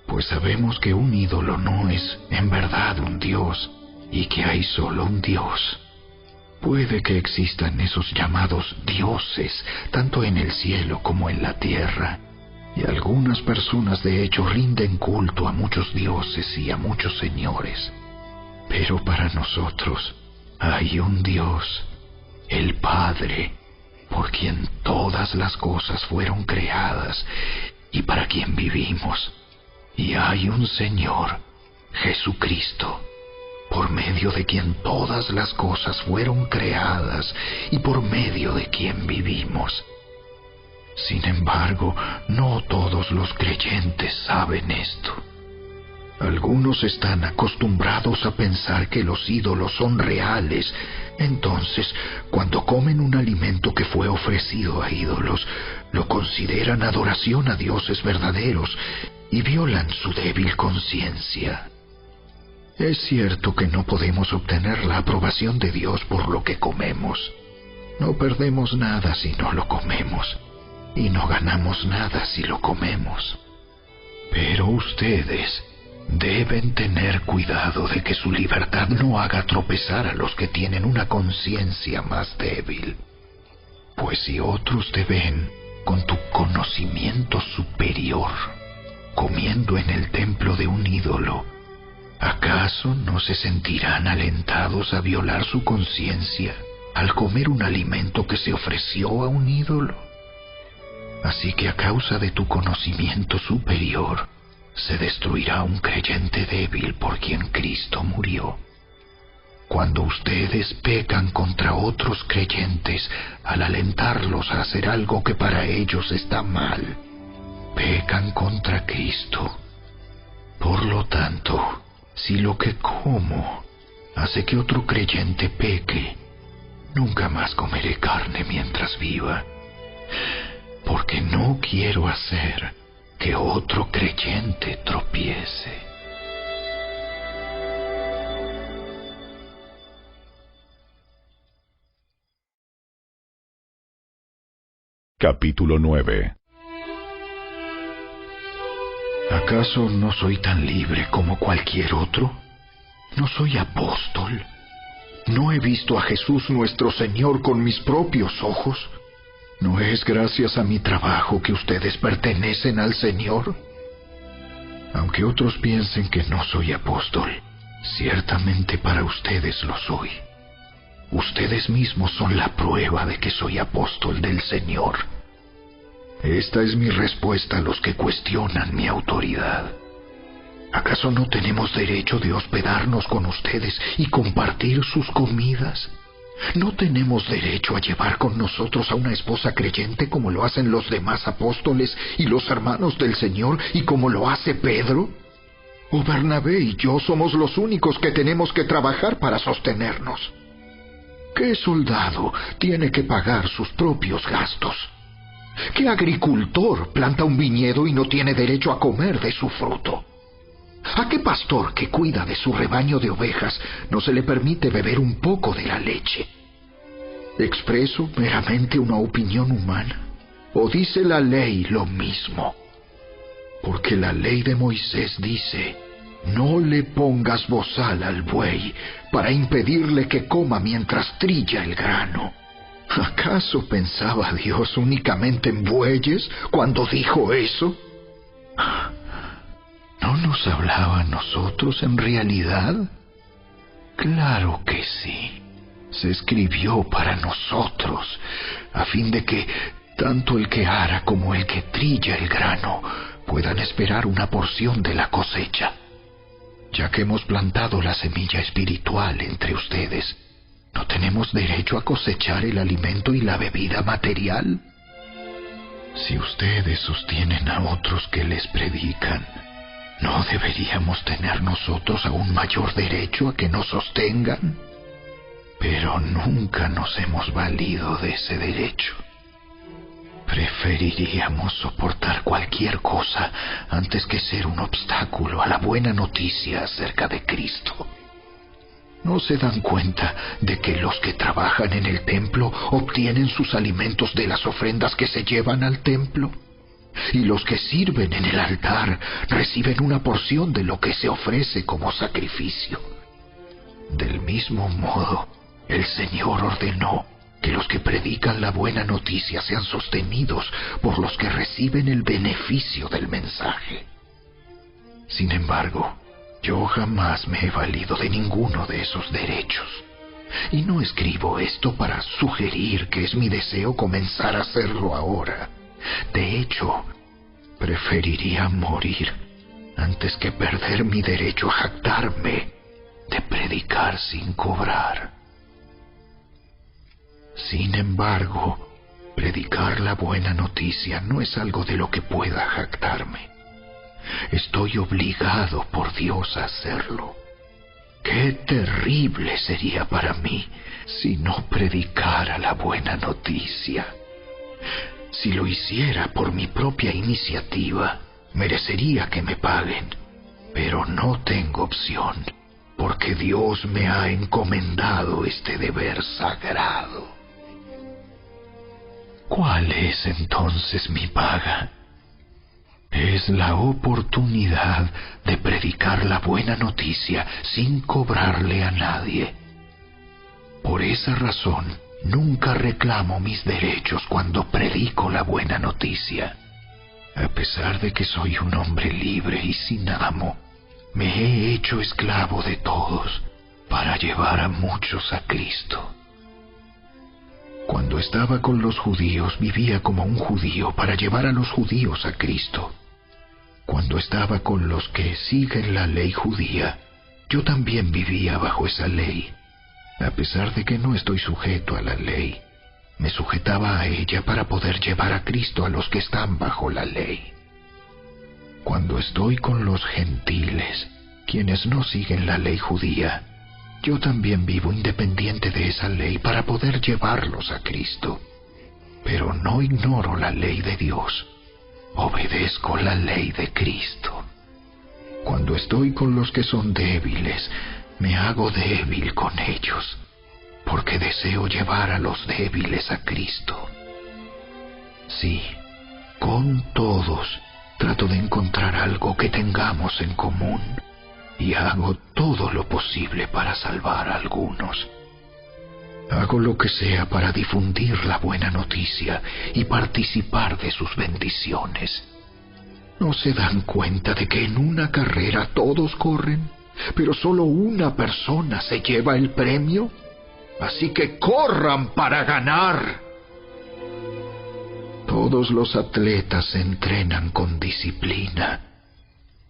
Pues sabemos que un ídolo no es en verdad un Dios, y que hay solo un Dios. Puede que existan esos llamados dioses, tanto en el cielo como en la tierra, y algunas personas de hecho rinden culto a muchos dioses y a muchos señores. Pero para nosotros hay un Dios, el Padre, por quien todas las cosas fueron creadas y para quien vivimos. Y hay un Señor, Jesucristo, por medio de quien todas las cosas fueron creadas y por medio de quien vivimos. Sin embargo, no todos los creyentes saben esto. Algunos están acostumbrados a pensar que los ídolos son reales. Entonces, cuando comen un alimento que fue ofrecido a ídolos, lo consideran adoración a dioses verdaderos y violan su débil conciencia. Es cierto que no podemos obtener la aprobación de Dios por lo que comemos. No perdemos nada si no lo comemos, y no ganamos nada si lo comemos. Pero ustedes deben tener cuidado de que su libertad no haga tropezar a los que tienen una conciencia más débil. Pues si otros te ven con tu conocimiento superior comiendo en el templo de un ídolo, ¿acaso no se sentirán alentados a violar su conciencia al comer un alimento que se ofreció a un ídolo? Así que a causa de tu conocimiento superior, se destruirá un creyente débil por quien Cristo murió. Cuando ustedes pecan contra otros creyentes al alentarlos a hacer algo que para ellos está mal, pecan contra Cristo. Por lo tanto, si lo que como hace que otro creyente peque, nunca más comeré carne mientras viva, porque no quiero hacer que otro creyente tropiece. Capítulo 9. ¿Acaso no soy tan libre como cualquier otro? ¿No soy apóstol? ¿No he visto a Jesús nuestro Señor con mis propios ojos? ¿No es gracias a mi trabajo que ustedes pertenecen al Señor? Aunque otros piensen que no soy apóstol, ciertamente para ustedes lo soy. Ustedes mismos son la prueba de que soy apóstol del Señor. Esta es mi respuesta a los que cuestionan mi autoridad. ¿Acaso no tenemos derecho de hospedarnos con ustedes y compartir sus comidas? ¿No tenemos derecho a llevar con nosotros a una esposa creyente como lo hacen los demás apóstoles y los hermanos del Señor y como lo hace Pedro? ¿O Bernabé y yo somos los únicos que tenemos que trabajar para sostenernos? ¿Qué soldado tiene que pagar sus propios gastos? ¿Qué agricultor planta un viñedo y no tiene derecho a comer de su fruto? ¿A qué pastor que cuida de su rebaño de ovejas no se le permite beber un poco de la leche? ¿Expreso meramente una opinión humana? ¿O dice la ley lo mismo? Porque la ley de Moisés dice: no le pongas bozal al buey para impedirle que coma mientras trilla el grano. ¿Acaso pensaba Dios únicamente en bueyes cuando dijo eso? ¿No nos hablaba a nosotros en realidad? Claro que sí. Se escribió para nosotros, a fin de que tanto el que ara como el que trilla el grano puedan esperar una porción de la cosecha. Ya que hemos plantado la semilla espiritual entre ustedes, ¿no tenemos derecho a cosechar el alimento y la bebida material? Si ustedes sostienen a otros que les predican, ¿no deberíamos tener nosotros aún mayor derecho a que nos sostengan? Pero nunca nos hemos valido de ese derecho. Preferiríamos soportar cualquier cosa antes que ser un obstáculo a la buena noticia acerca de Cristo. ¿No se dan cuenta de que los que trabajan en el templo obtienen sus alimentos de las ofrendas que se llevan al templo? Y los que sirven en el altar reciben una porción de lo que se ofrece como sacrificio. Del mismo modo, el Señor ordenó que los que predican la buena noticia sean sostenidos por los que reciben el beneficio del mensaje. Sin embargo, yo jamás me he valido de ninguno de esos derechos. Y no escribo esto para sugerir que es mi deseo comenzar a hacerlo ahora. De hecho, preferiría morir antes que perder mi derecho a jactarme de predicar sin cobrar. Sin embargo, predicar la buena noticia no es algo de lo que pueda jactarme. Estoy obligado por Dios a hacerlo. Qué terrible sería para mí si no predicara la buena noticia. Si lo hiciera por mi propia iniciativa, merecería que me paguen, pero no tengo opción, porque Dios me ha encomendado este deber sagrado. ¿Cuál es entonces mi paga? Es la oportunidad de predicar la buena noticia sin cobrarle a nadie. Por esa razón, nunca reclamo mis derechos cuando predico la buena noticia. A pesar de que soy un hombre libre y sin amo, me he hecho esclavo de todos para llevar a muchos a Cristo. Cuando estaba con los judíos, vivía como un judío para llevar a los judíos a Cristo. Cuando estaba con los que siguen la ley judía, yo también vivía bajo esa ley. A pesar de que no estoy sujeto a la ley, me sujetaba a ella para poder llevar a Cristo a los que están bajo la ley. Cuando estoy con los gentiles, quienes no siguen la ley judía, yo también vivo independiente de esa ley para poder llevarlos a Cristo. Pero no ignoro la ley de Dios. Obedezco la ley de Cristo. Cuando estoy con los que son débiles, me hago débil con ellos, porque deseo llevar a los débiles a Cristo. Sí, con todos trato de encontrar algo que tengamos en común, y hago todo lo posible para salvar a algunos. Hago lo que sea para difundir la buena noticia y participar de sus bendiciones. ¿No se dan cuenta de que en una carrera todos corren, pero solo una persona se lleva el premio? Así que corran para ganar. Todos los atletas se entrenan con disciplina.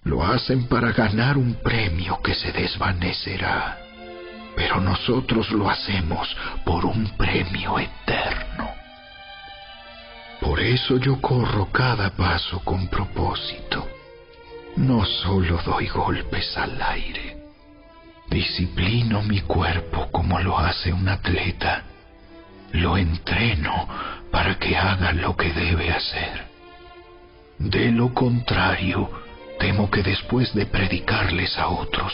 Lo hacen para ganar un premio que se desvanecerá. Pero nosotros lo hacemos por un premio eterno. Por eso yo corro cada paso con propósito. No solo doy golpes al aire, disciplino mi cuerpo como lo hace un atleta. Lo entreno para que haga lo que debe hacer. De lo contrario, temo que después de predicarles a otros,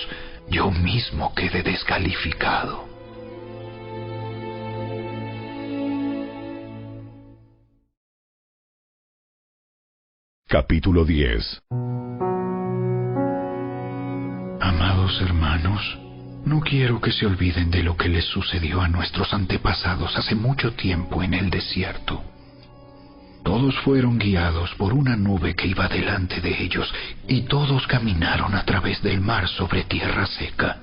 yo mismo quede descalificado. Capítulo 10. Amados hermanos, no quiero que se olviden de lo que les sucedió a nuestros antepasados hace mucho tiempo en el desierto. Todos fueron guiados por una nube que iba delante de ellos, y todos caminaron a través del mar sobre tierra seca.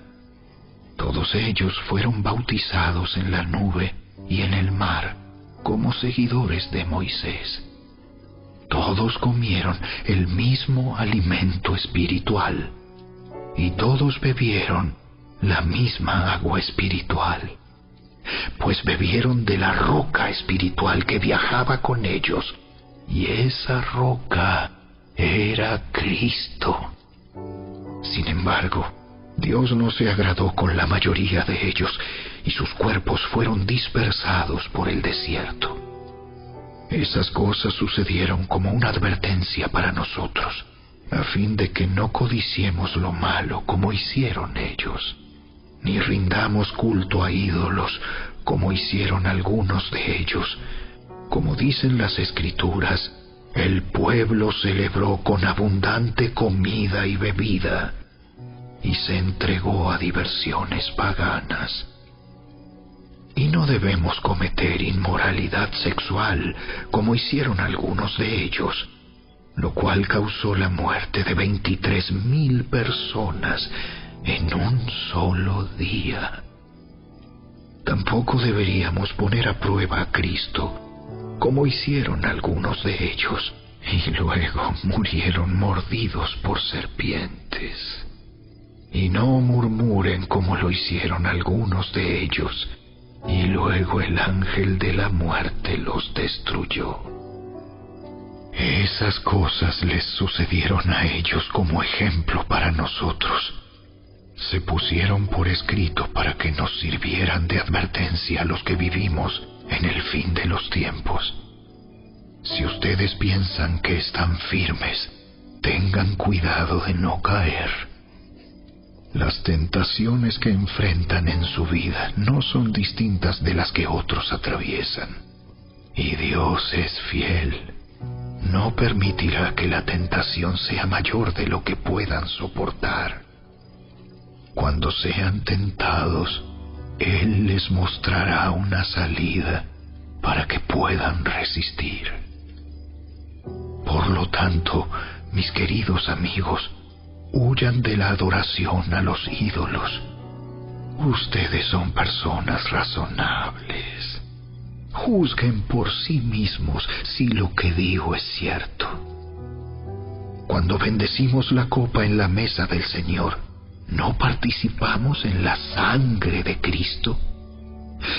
Todos ellos fueron bautizados en la nube y en el mar como seguidores de Moisés. Todos comieron el mismo alimento espiritual, y todos bebieron la misma agua espiritual, pues bebieron de la roca espiritual que viajaba con ellos, y esa roca era Cristo. Sin embargo, Dios no se agradó con la mayoría de ellos, y sus cuerpos fueron dispersados por el desierto. Esas cosas sucedieron como una advertencia para nosotros, a fin de que no codiciemos lo malo como hicieron ellos, ni rindamos culto a ídolos como hicieron algunos de ellos. Como dicen las Escrituras, el pueblo celebró con abundante comida y bebida, y se entregó a diversiones paganas. Y no debemos cometer inmoralidad sexual como hicieron algunos de ellos, lo cual causó la muerte de 23,000 personas en un solo día. Tampoco deberíamos poner a prueba a Cristo, como hicieron algunos de ellos, y luego murieron mordidos por serpientes. Y no murmuren como lo hicieron algunos de ellos, y luego el ángel de la muerte los destruyó. Esas cosas les sucedieron a ellos como ejemplo para nosotros. Se pusieron por escrito para que nos sirvieran de advertencia a los que vivimos en el fin de los tiempos. Si ustedes piensan que están firmes, tengan cuidado de no caer. Las tentaciones que enfrentan en su vida no son distintas de las que otros atraviesan. Y Dios es fiel. No permitirá que la tentación sea mayor de lo que puedan soportar. Cuando sean tentados, Él les mostrará una salida para que puedan resistir. Por lo tanto, mis queridos amigos, huyan de la adoración a los ídolos. Ustedes son personas razonables. Juzguen por sí mismos si lo que digo es cierto. Cuando bendecimos la copa en la mesa del Señor, ¿no participamos en la sangre de Cristo?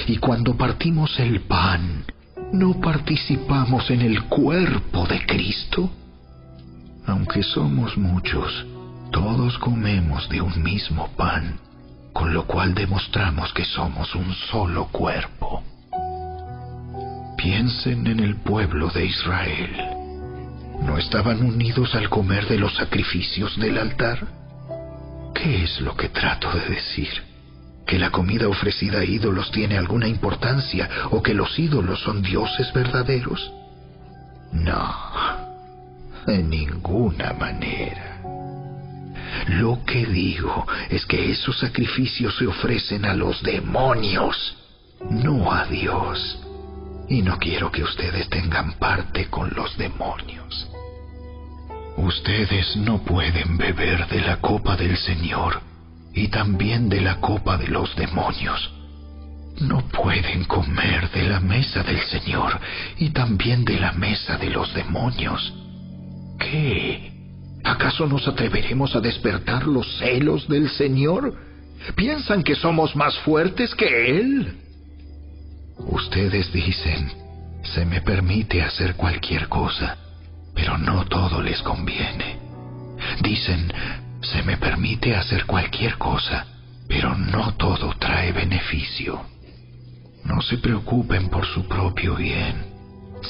Y cuando partimos el pan, ¿no participamos en el cuerpo de Cristo? Aunque somos muchos, todos comemos de un mismo pan, con lo cual demostramos que somos un solo cuerpo. Piensen en el pueblo de Israel. ¿No estaban unidos al comer de los sacrificios del altar? ¿Qué es lo que trato de decir? ¿Que la comida ofrecida a ídolos tiene alguna importancia o que los ídolos son dioses verdaderos? No, de ninguna manera. Lo que digo es que esos sacrificios se ofrecen a los demonios, no a Dios. Y no quiero que ustedes tengan parte con los demonios. Ustedes no pueden beber de la copa del Señor y también de la copa de los demonios. No pueden comer de la mesa del Señor y también de la mesa de los demonios. ¿Qué? ¿Acaso nos atreveremos a despertar los celos del Señor? ¿Piensan que somos más fuertes que Él? Ustedes dicen, se me permite hacer cualquier cosa, pero no todo les conviene. Dicen, se me permite hacer cualquier cosa, pero no todo trae beneficio. No se preocupen por su propio bien,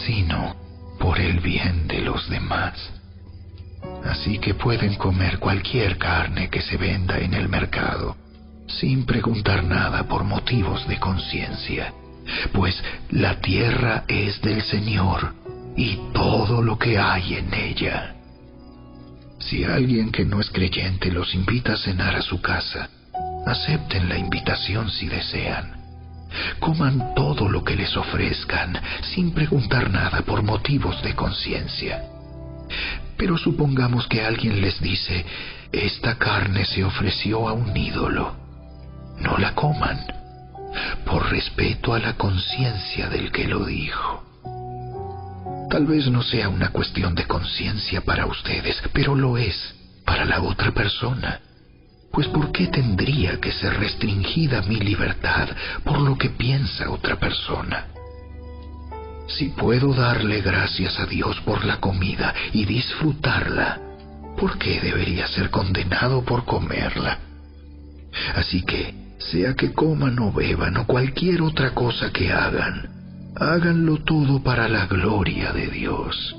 sino por el bien de los demás. Así que pueden comer cualquier carne que se venda en el mercado, sin preguntar nada por motivos de conciencia, pues la tierra es del Señor y todo lo que hay en ella. Si alguien que no es creyente los invita a cenar a su casa, acepten la invitación si desean. Coman todo lo que les ofrezcan, sin preguntar nada por motivos de conciencia. Pero supongamos que alguien les dice, esta carne se ofreció a un ídolo. No la coman, por respeto a la conciencia del que lo dijo. Tal vez no sea una cuestión de conciencia para ustedes, pero lo es para la otra persona. Pues ¿por qué tendría que ser restringida mi libertad por lo que piensa otra persona? Si puedo darle gracias a Dios por la comida y disfrutarla, ¿por qué debería ser condenado por comerla? Así que, sea que coman o beban o cualquier otra cosa que hagan, háganlo todo para la gloria de Dios.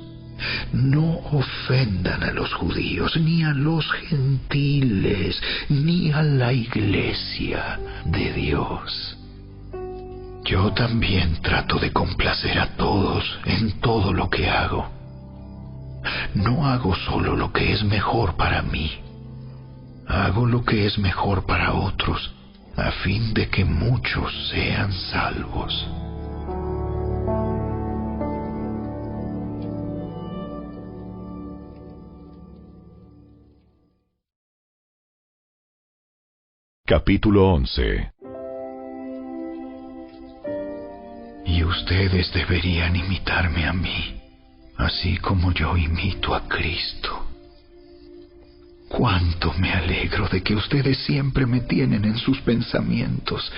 No ofendan a los judíos, ni a los gentiles, ni a la iglesia de Dios. Yo también trato de complacer a todos en todo lo que hago. No hago solo lo que es mejor para mí. Hago lo que es mejor para otros, a fin de que muchos sean salvos. Capítulo 11. Y ustedes deberían imitarme a mí, así como yo imito a Cristo. Cuánto me alegro de que ustedes siempre me tienen en sus pensamientos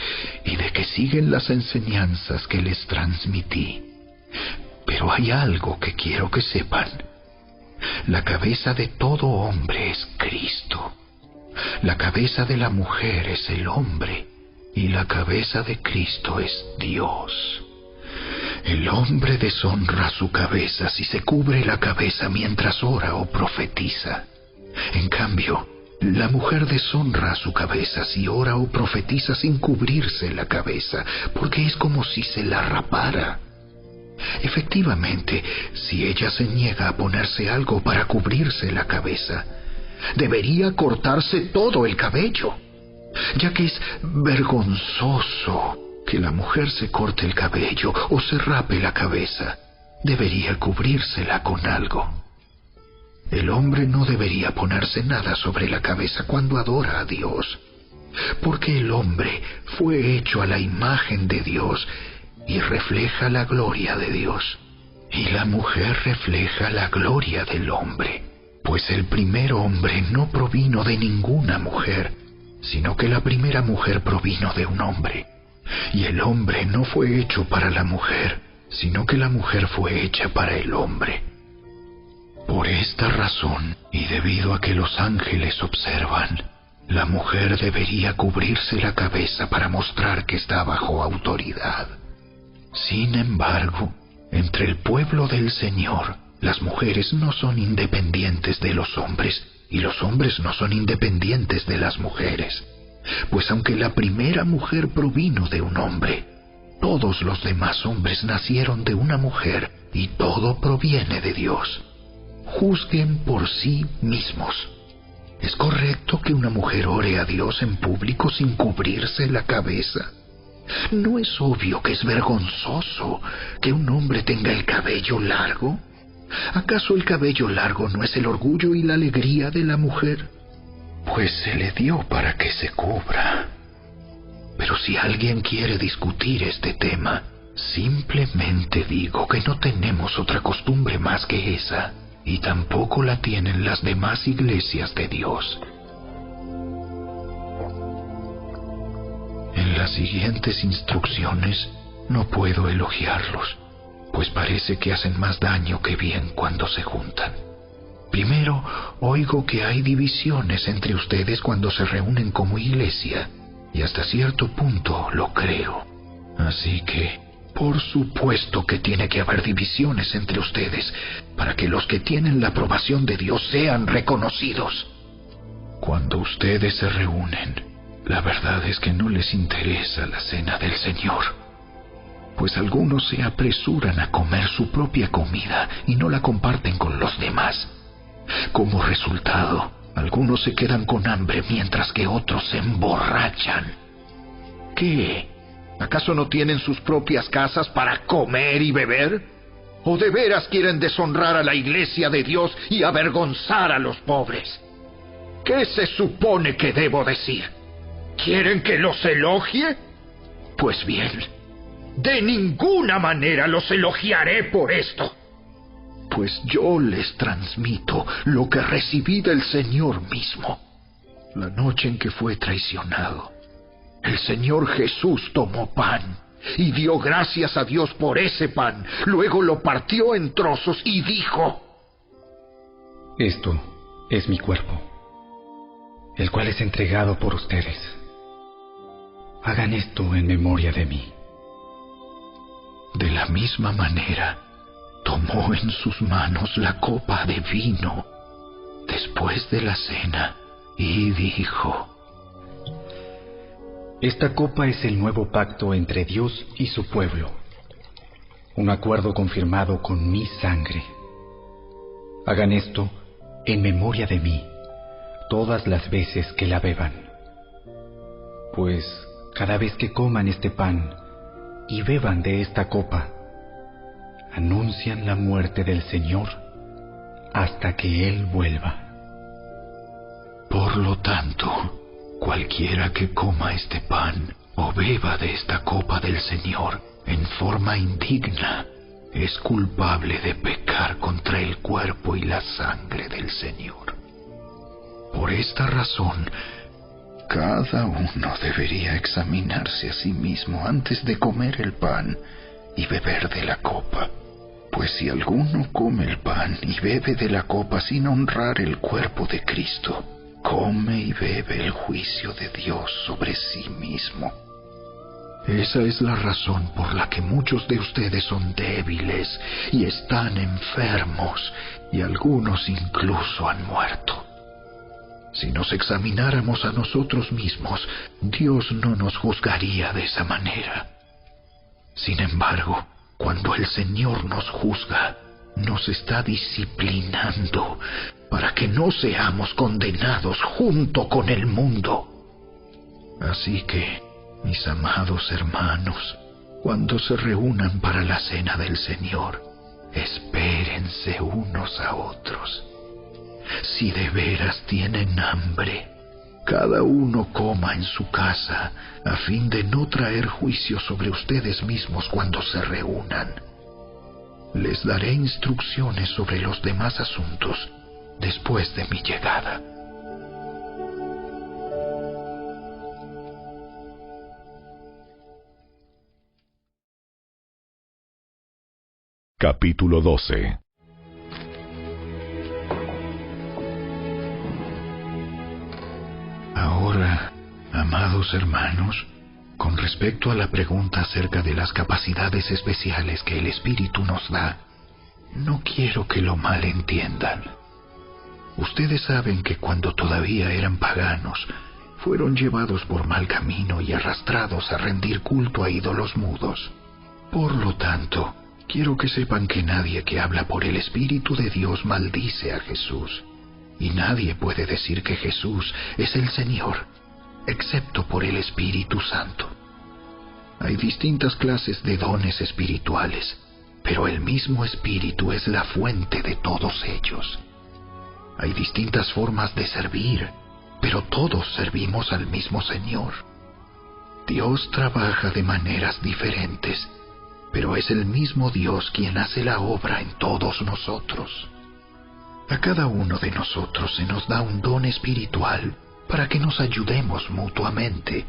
y de que siguen las enseñanzas que les transmití. Pero hay algo que quiero que sepan. La cabeza de todo hombre es Cristo. La cabeza de la mujer es el hombre y la cabeza de Cristo es Dios. El hombre deshonra su cabeza si se cubre la cabeza mientras ora o profetiza. En cambio, la mujer deshonra su cabeza si ora o profetiza sin cubrirse la cabeza, porque es como si se la rapara. Efectivamente, si ella se niega a ponerse algo para cubrirse la cabeza, debería cortarse todo el cabello, ya que es vergonzoso que la mujer se corte el cabello o se rape la cabeza. Debería cubrírsela con algo. El hombre no debería ponerse nada sobre la cabeza cuando adora a Dios, porque el hombre fue hecho a la imagen de Dios y refleja la gloria de Dios, y la mujer refleja la gloria del hombre. Pues el primer hombre no provino de ninguna mujer, sino que la primera mujer provino de un hombre. Y el hombre no fue hecho para la mujer, sino que la mujer fue hecha para el hombre. Por esta razón, y debido a que los ángeles observan, la mujer debería cubrirse la cabeza para mostrar que está bajo autoridad. Sin embargo, entre el pueblo del Señor, las mujeres no son independientes de los hombres, y los hombres no son independientes de las mujeres. Pues aunque la primera mujer provino de un hombre, todos los demás hombres nacieron de una mujer, y todo proviene de Dios. Juzguen por sí mismos. ¿Es correcto que una mujer ore a Dios en público sin cubrirse la cabeza? ¿No es obvio que es vergonzoso que un hombre tenga el cabello largo? ¿Acaso el cabello largo no es el orgullo y la alegría de la mujer? Pues se le dio para que se cubra. Pero si alguien quiere discutir este tema, simplemente digo que no tenemos otra costumbre más que esa, y tampoco la tienen las demás iglesias de Dios. En las siguientes instrucciones no puedo elogiarlos, pues parece que hacen más daño que bien cuando se juntan. Primero, oigo que hay divisiones entre ustedes cuando se reúnen como iglesia, y hasta cierto punto lo creo. Así que, por supuesto que tiene que haber divisiones entre ustedes para que los que tienen la aprobación de Dios sean reconocidos. Cuando ustedes se reúnen, la verdad es que no les interesa la cena del Señor, pues algunos se apresuran a comer su propia comida y no la comparten con los demás. Como resultado, algunos se quedan con hambre mientras que otros se emborrachan. ¿Qué? ¿Acaso no tienen sus propias casas para comer y beber? ¿O de veras quieren deshonrar a la iglesia de Dios y avergonzar a los pobres? ¿Qué se supone que debo decir? ¿Quieren que los elogie? Pues bien, de ninguna manera los elogiaré por esto. Pues yo les transmito lo que recibí del Señor mismo. La noche en que fue traicionado, el Señor Jesús tomó pan y dio gracias a Dios por ese pan. Luego lo partió en trozos y dijo: Esto es mi cuerpo, el cual es entregado por ustedes. Hagan esto en memoria de mí. De la misma manera, tomó en sus manos la copa de vino después de la cena y dijo: Esta copa es el nuevo pacto entre Dios y su pueblo, un acuerdo confirmado con mi sangre. Hagan esto en memoria de mí todas las veces que la beban, pues cada vez que coman este pan y beban de esta copa, anuncian la muerte del Señor hasta que Él vuelva. Por lo tanto, cualquiera que coma este pan o beba de esta copa del Señor en forma indigna es culpable de pecar contra el cuerpo y la sangre del Señor. Por esta razón, cada uno debería examinarse a sí mismo antes de comer el pan y beber de la copa. Pues si alguno come el pan y bebe de la copa sin honrar el cuerpo de Cristo, come y bebe el juicio de Dios sobre sí mismo. Esa es la razón por la que muchos de ustedes son débiles y están enfermos, y algunos incluso han muerto. Si nos examináramos a nosotros mismos, Dios no nos juzgaría de esa manera. Sin embargo, cuando el Señor nos juzga, nos está disciplinando para que no seamos condenados junto con el mundo. Así que, mis amados hermanos, cuando se reúnan para la cena del Señor, espérense unos a otros. Si de veras tienen hambre, cada uno coma en su casa, a fin de no traer juicio sobre ustedes mismos cuando se reúnan. Les daré instrucciones sobre los demás asuntos después de mi llegada. Capítulo 12. Ahora, amados hermanos, con respecto a la pregunta acerca de las capacidades especiales que el Espíritu nos da, no quiero que lo malentiendan. Ustedes saben que cuando todavía eran paganos, fueron llevados por mal camino y arrastrados a rendir culto a ídolos mudos. Por lo tanto, quiero que sepan que nadie que habla por el Espíritu de Dios maldice a Jesús. Y nadie puede decir que Jesús es el Señor, excepto por el Espíritu Santo. Hay distintas clases de dones espirituales, pero el mismo Espíritu es la fuente de todos ellos. Hay distintas formas de servir, pero todos servimos al mismo Señor. Dios trabaja de maneras diferentes, pero es el mismo Dios quien hace la obra en todos nosotros. A cada uno de nosotros se nos da un don espiritual para que nos ayudemos mutuamente.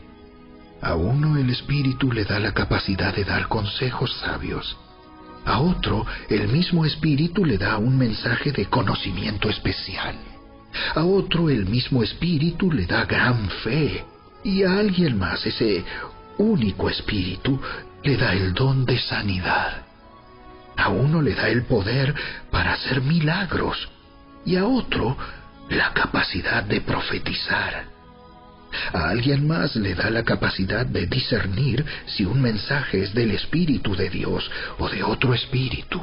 A uno el Espíritu le da la capacidad de dar consejos sabios, A otro, el mismo Espíritu le da un mensaje de conocimiento especial. A otro, el mismo Espíritu le da gran fe. Y a alguien más, ese único Espíritu, le da el don de sanidad. A uno le da el poder para hacer milagros. Y a otro, la capacidad de profetizar. A alguien más le da la capacidad de discernir si un mensaje es del Espíritu de Dios o de otro espíritu.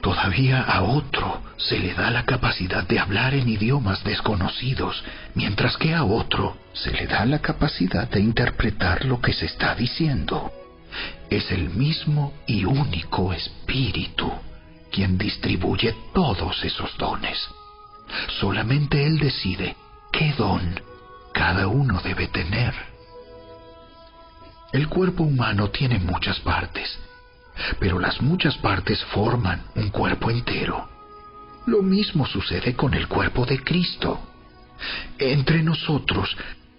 Todavía a otro se le da la capacidad de hablar en idiomas desconocidos, mientras que a otro se le da la capacidad de interpretar lo que se está diciendo. Es el mismo y único Espíritu quien distribuye todos esos dones. Solamente Él decide qué don cada uno debe tener. El cuerpo humano tiene muchas partes, pero las muchas partes forman un cuerpo entero. Lo mismo sucede con el cuerpo de Cristo. Entre nosotros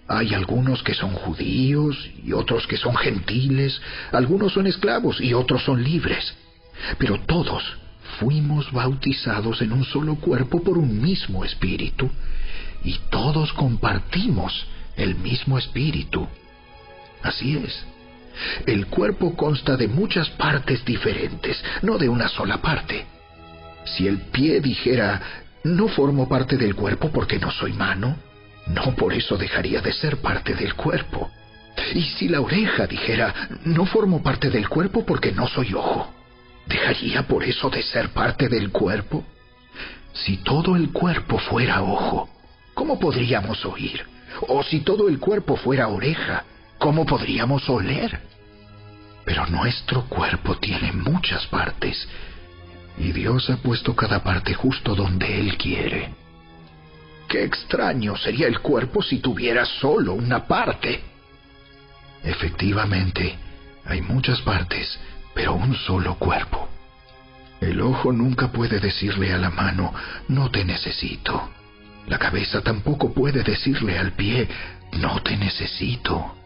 hay algunos que son judíos y otros que son gentiles, algunos son esclavos y otros son libres, pero todos fuimos bautizados en un solo cuerpo por un mismo Espíritu, y todos compartimos el mismo Espíritu. Así es. El cuerpo consta de muchas partes diferentes, no de una sola parte. Si el pie dijera, no formo parte del cuerpo porque no soy mano, no por eso dejaría de ser parte del cuerpo. Y si la oreja dijera, no formo parte del cuerpo porque no soy ojo, ¿dejaría por eso de ser parte del cuerpo? Si todo el cuerpo fuera ojo, ¿cómo podríamos oír? O si todo el cuerpo fuera oreja, ¿cómo podríamos oler? Pero nuestro cuerpo tiene muchas partes, y Dios ha puesto cada parte justo donde Él quiere. Qué extraño sería el cuerpo si tuviera solo una parte. Efectivamente, hay muchas partes, pero un solo cuerpo. El ojo nunca puede decirle a la mano, no te necesito. La cabeza tampoco puede decirle al pie, no te necesito.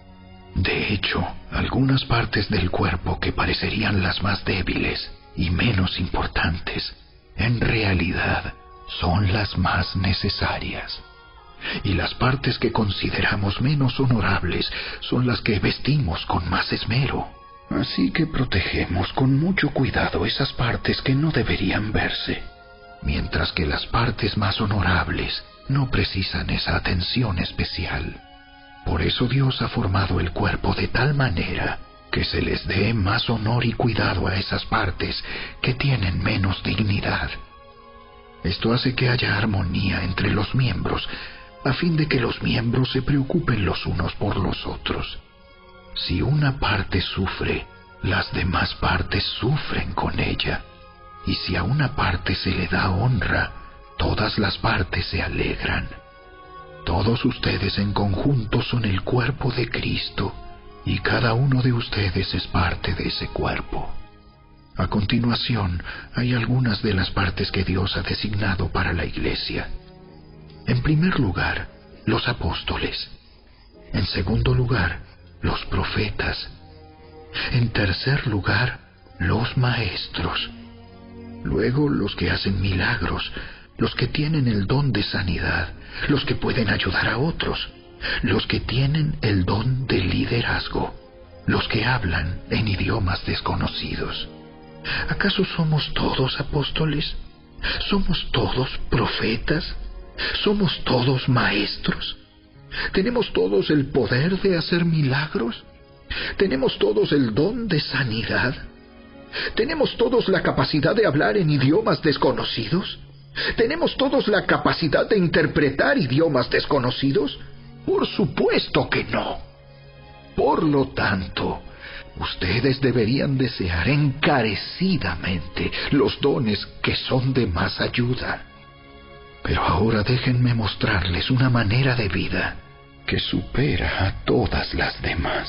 De hecho, algunas partes del cuerpo que parecerían las más débiles y menos importantes, en realidad son las más necesarias. Y las partes que consideramos menos honorables son las que vestimos con más esmero. Así que protegemos con mucho cuidado esas partes que no deberían verse, mientras que las partes más honorables no precisan esa atención especial. Por eso Dios ha formado el cuerpo de tal manera que se les dé más honor y cuidado a esas partes que tienen menos dignidad. Esto hace que haya armonía entre los miembros, a fin de que los miembros se preocupen los unos por los otros. Si una parte sufre, las demás partes sufren con ella. Y si a una parte se le da honra, todas las partes se alegran. Todos ustedes en conjunto son el cuerpo de Cristo, y cada uno de ustedes es parte de ese cuerpo. A continuación, hay algunas de las partes que Dios ha designado para la Iglesia. En primer lugar, los apóstoles. En segundo lugar, los profetas. En tercer lugar, los maestros. Luego, los que hacen milagros, los que tienen el don de sanidad, los que pueden ayudar a otros, los que tienen el don de liderazgo, los que hablan en idiomas desconocidos. ¿Acaso somos todos apóstoles? ¿Somos todos profetas? ¿Somos todos maestros? ¿Tenemos todos el poder de hacer milagros? ¿Tenemos todos el don de sanidad? ¿Tenemos todos la capacidad de hablar en idiomas desconocidos? ¿Tenemos todos la capacidad de interpretar idiomas desconocidos? Por supuesto que no. Por lo tanto, ustedes deberían desear encarecidamente los dones que son de más ayuda. Pero ahora déjenme mostrarles una manera de vida que supera a todas las demás.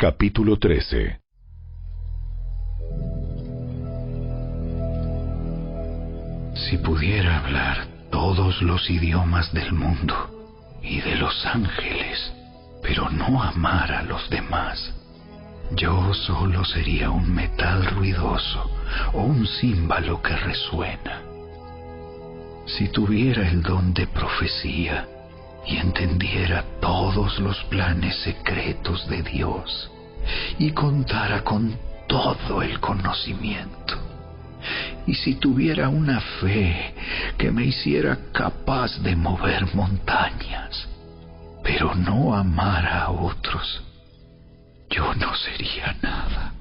Capítulo 13. Si pudiera hablar todos los idiomas del mundo y de los ángeles, pero no amar a los demás, yo solo sería un metal ruidoso o un címbalo que resuena. Si tuviera el don de profecía y entendiera todos los planes secretos de Dios y contara con todo el conocimiento, y si tuviera una fe que me hiciera capaz de mover montañas, pero no amara a otros, yo no sería nada.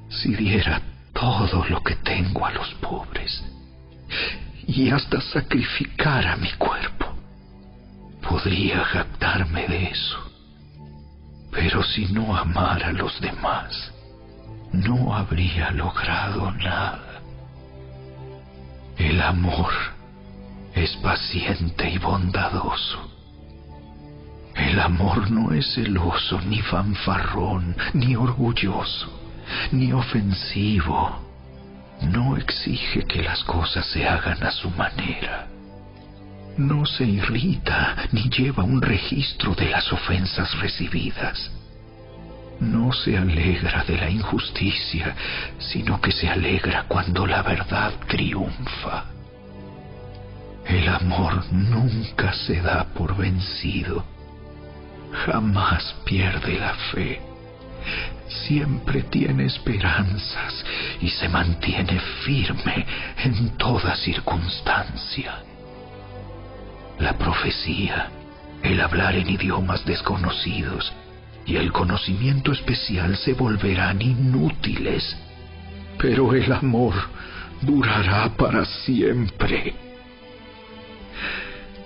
Si diera todo lo que tengo a los pobres y hasta sacrificara mi cuerpo, podría jactarme de eso. Pero si no amara a los demás, no habría logrado nada. El amor es paciente y bondadoso. El amor no es celoso, ni fanfarrón, ni orgulloso, ni ofensivo. No exige que las cosas se hagan a su manera. No se irrita ni lleva un registro de las ofensas recibidas. No se alegra de la injusticia, sino que se alegra cuando la verdad triunfa. El amor nunca se da por vencido. Jamás pierde la fe. Siempre tiene esperanzas y se mantiene firme en toda circunstancia. La profecía, el hablar en idiomas desconocidos y el conocimiento especial se volverán inútiles, pero el amor durará para siempre.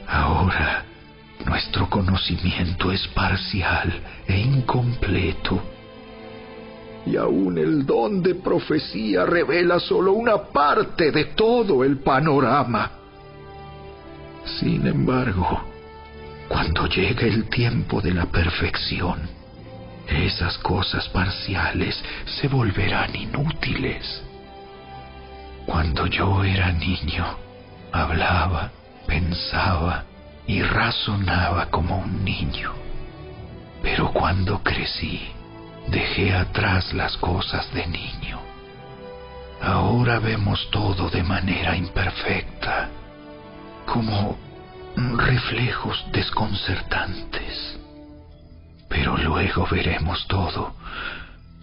Ahora, nuestro conocimiento es parcial e incompleto, y aún el don de profecía revela solo una parte de todo el panorama. Sin embargo, cuando llegue el tiempo de la perfección, esas cosas parciales se volverán inútiles. Cuando yo era niño, hablaba, pensaba y razonaba como un niño. Pero cuando crecí, dejé atrás las cosas de niño. Ahora vemos todo de manera imperfecta, como reflejos desconcertantes. Pero luego veremos todo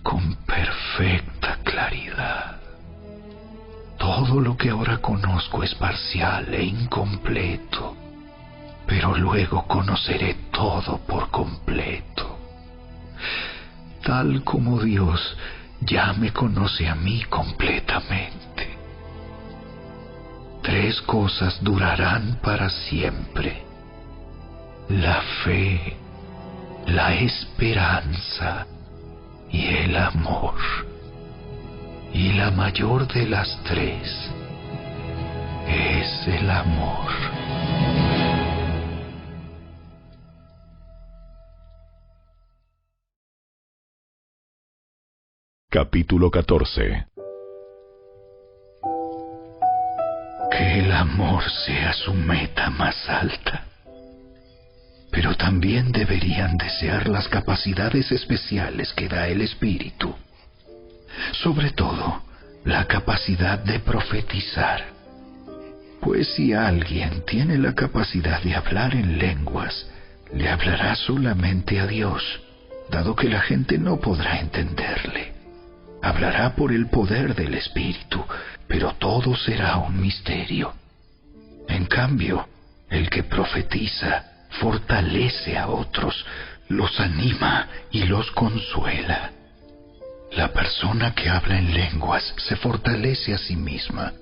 con perfecta claridad. Todo lo que ahora conozco es parcial e incompleto, pero luego conoceré todo por completo. Tal como Dios ya me conoce a mí completamente. 3 cosas durarán para siempre: la fe, la esperanza y el amor. Y la mayor de las 3 es el amor. Capítulo 14. Que el amor sea su meta más alta. Pero también deberían desear las capacidades especiales que da el Espíritu. Sobre todo, la capacidad de profetizar. Pues si alguien tiene la capacidad de hablar en lenguas, le hablará solamente a Dios, dado que la gente no podrá entenderle. Hablará por el poder del Espíritu, pero todo será un misterio. En cambio, el que profetiza fortalece a otros, los anima y los consuela. La persona que habla en lenguas se fortalece a sí misma,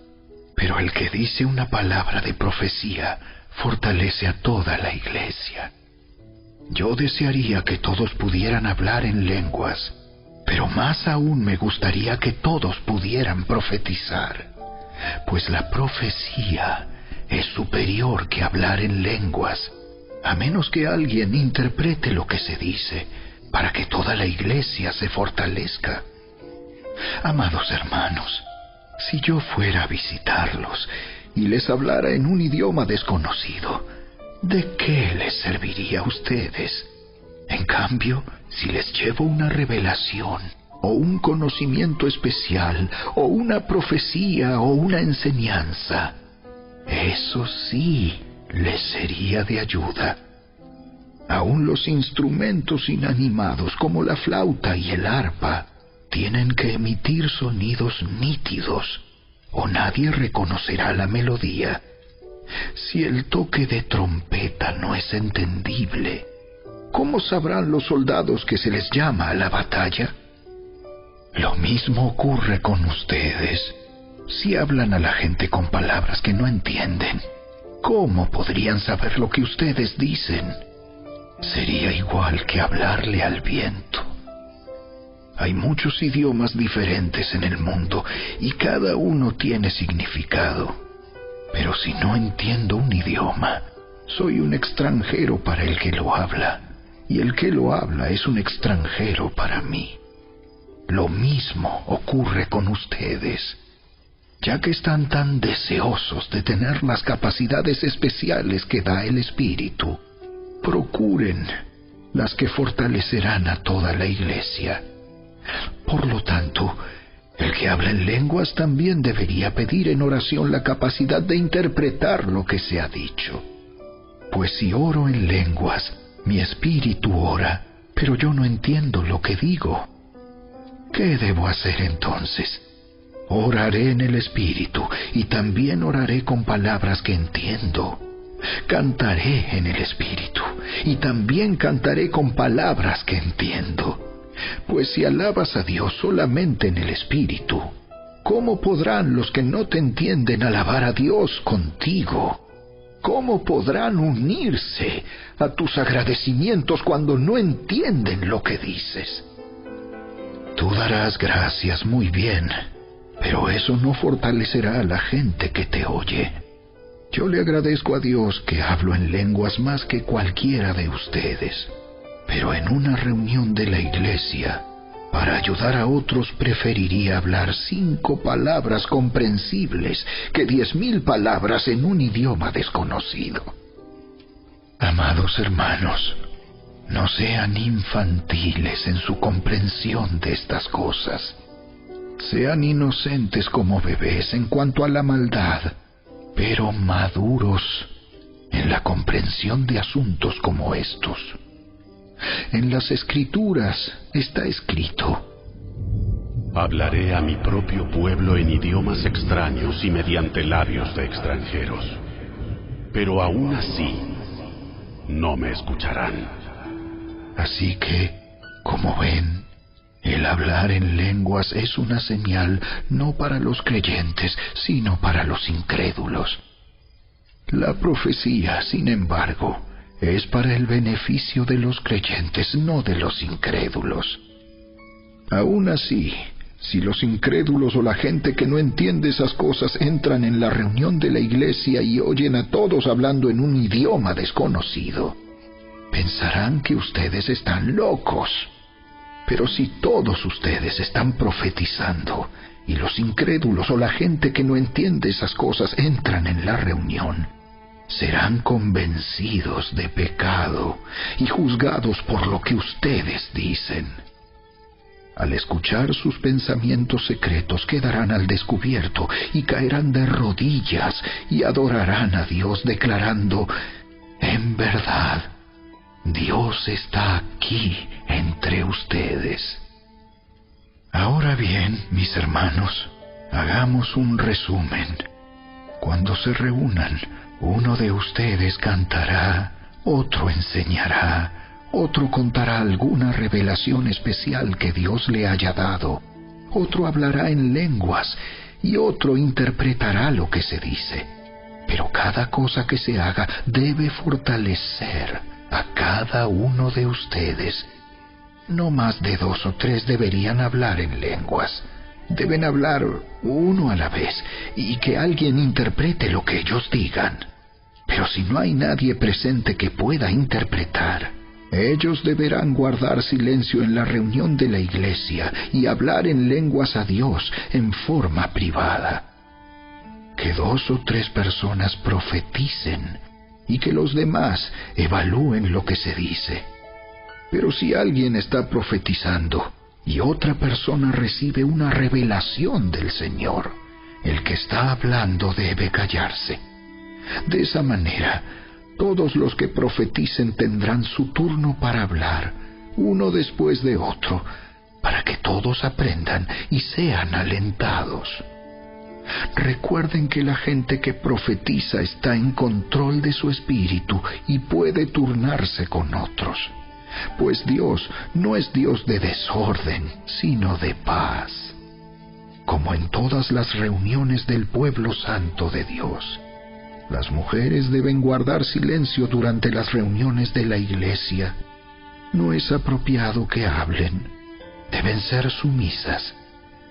pero el que dice una palabra de profecía fortalece a toda la iglesia. Yo desearía que todos pudieran hablar en lenguas, pero más aún me gustaría que todos pudieran profetizar, pues la profecía es superior que hablar en lenguas, a menos que alguien interprete lo que se dice, para que toda la iglesia se fortalezca. Amados hermanos, si yo fuera a visitarlos y les hablara en un idioma desconocido, ¿de qué les serviría a ustedes? En cambio, si les llevo una revelación, o un conocimiento especial, o una profecía, o una enseñanza, eso sí les sería de ayuda. Aún los instrumentos inanimados como la flauta y el arpa tienen que emitir sonidos nítidos, o nadie reconocerá la melodía. Si el toque de trompeta no es entendible, ¿cómo sabrán los soldados que se les llama a la batalla? Lo mismo ocurre con ustedes. Si hablan a la gente con palabras que no entienden, ¿cómo podrían saber lo que ustedes dicen? Sería igual que hablarle al viento. Hay muchos idiomas diferentes en el mundo y cada uno tiene significado. Pero si no entiendo un idioma, soy un extranjero para el que lo habla, y el que lo habla es un extranjero para mí. Lo mismo ocurre con ustedes. Ya que están tan deseosos de tener las capacidades especiales que da el Espíritu, procuren las que fortalecerán a toda la Iglesia. Por lo tanto, el que habla en lenguas también debería pedir en oración la capacidad de interpretar lo que se ha dicho. Pues si oro en lenguas, mi espíritu ora, pero yo no entiendo lo que digo. ¿Qué debo hacer entonces? Oraré en el espíritu y también oraré con palabras que entiendo. Cantaré en el espíritu y también cantaré con palabras que entiendo. Pues si alabas a Dios solamente en el espíritu, ¿cómo podrán los que no te entienden alabar a Dios contigo? ¿Cómo podrán unirse a tus agradecimientos cuando no entienden lo que dices? Tú darás gracias muy bien, pero eso no fortalecerá a la gente que te oye. Yo le agradezco a Dios que hablo en lenguas más que cualquiera de ustedes. Pero en una reunión de la iglesia, para ayudar a otros preferiría hablar 5 palabras comprensibles que 10,000 palabras en un idioma desconocido. Amados hermanos, no sean infantiles en su comprensión de estas cosas. Sean inocentes como bebés en cuanto a la maldad, pero maduros en la comprensión de asuntos como estos. En las Escrituras está escrito: hablaré a mi propio pueblo en idiomas extraños y mediante labios de extranjeros, pero aún así no me escucharán. Así que, como ven, el hablar en lenguas es una señal no para los creyentes, sino para los incrédulos. La profecía, sin embargo, es para el beneficio de los creyentes, no de los incrédulos. Aún así, si los incrédulos o la gente que no entiende esas cosas entran en la reunión de la iglesia y oyen a todos hablando en un idioma desconocido, pensarán que ustedes están locos. Pero si todos ustedes están profetizando y los incrédulos o la gente que no entiende esas cosas entran en la reunión, serán convencidos de pecado y juzgados por lo que ustedes dicen. Al escuchar sus pensamientos secretos quedarán al descubierto y caerán de rodillas y adorarán a Dios declarando: en verdad, Dios está aquí entre ustedes. Ahora bien, mis hermanos, hagamos un resumen. Cuando se reúnan, uno de ustedes cantará, otro enseñará, otro contará alguna revelación especial que Dios le haya dado, otro hablará en lenguas y otro interpretará lo que se dice. Pero cada cosa que se haga debe fortalecer a cada uno de ustedes. No más de 2 o 3 deberían hablar en lenguas. Deben hablar uno a la vez y que alguien interprete lo que ellos digan. Pero si no hay nadie presente que pueda interpretar, ellos deberán guardar silencio en la reunión de la iglesia y hablar en lenguas a Dios en forma privada. Que 2 o 3 personas profeticen y que los demás evalúen lo que se dice. Pero si alguien está profetizando y otra persona recibe una revelación del Señor, el que está hablando debe callarse. De esa manera, todos los que profeticen tendrán su turno para hablar, uno después de otro, para que todos aprendan y sean alentados. Recuerden que la gente que profetiza está en control de su espíritu y puede turnarse con otros, pues Dios no es Dios de desorden, sino de paz. Como en todas las reuniones del pueblo santo de Dios, las mujeres deben guardar silencio durante las reuniones de la iglesia. No es apropiado que hablen. Deben ser sumisas,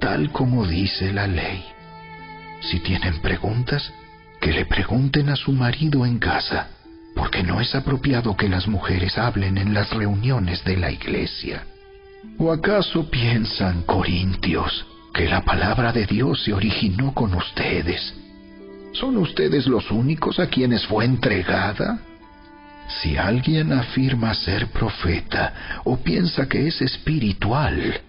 tal como dice la ley. Si tienen preguntas, que le pregunten a su marido en casa, porque no es apropiado que las mujeres hablen en las reuniones de la iglesia. ¿O acaso piensan, corintios, que la palabra de Dios se originó con ustedes? ¿Son ustedes los únicos a quienes fue entregada? Si alguien afirma ser profeta o piensa que es espiritual,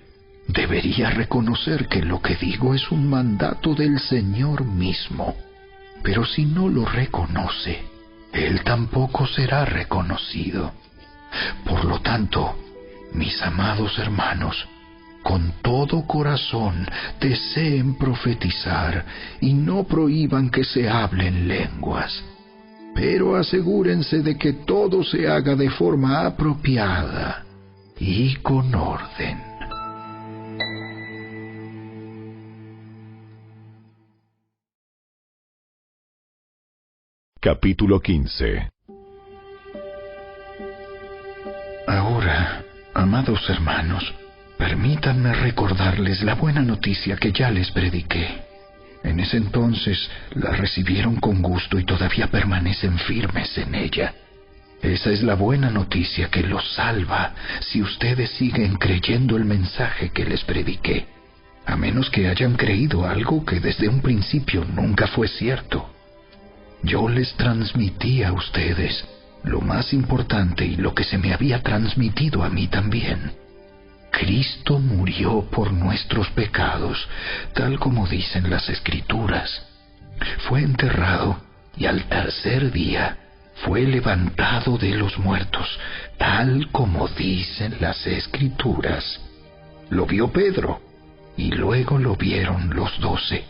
debería reconocer que lo que digo es un mandato del Señor mismo. Pero si no lo reconoce, Él tampoco será reconocido. Por lo tanto, mis amados hermanos, con todo corazón deseen profetizar y no prohíban que se hablen lenguas. Pero asegúrense de que todo se haga de forma apropiada y con orden. Capítulo 15. Ahora, amados hermanos, permítanme recordarles la buena noticia que ya les prediqué. En ese entonces la recibieron con gusto y todavía permanecen firmes en ella. Esa es la buena noticia que los salva si ustedes siguen creyendo el mensaje que les prediqué, a menos que hayan creído algo que desde un principio nunca fue cierto. Yo les transmití a ustedes lo más importante y lo que se me había transmitido a mí también. Cristo murió por nuestros pecados, tal como dicen las Escrituras. Fue enterrado y al tercer día fue levantado de los muertos, tal como dicen las Escrituras. Lo vio Pedro y luego lo vieron los 12.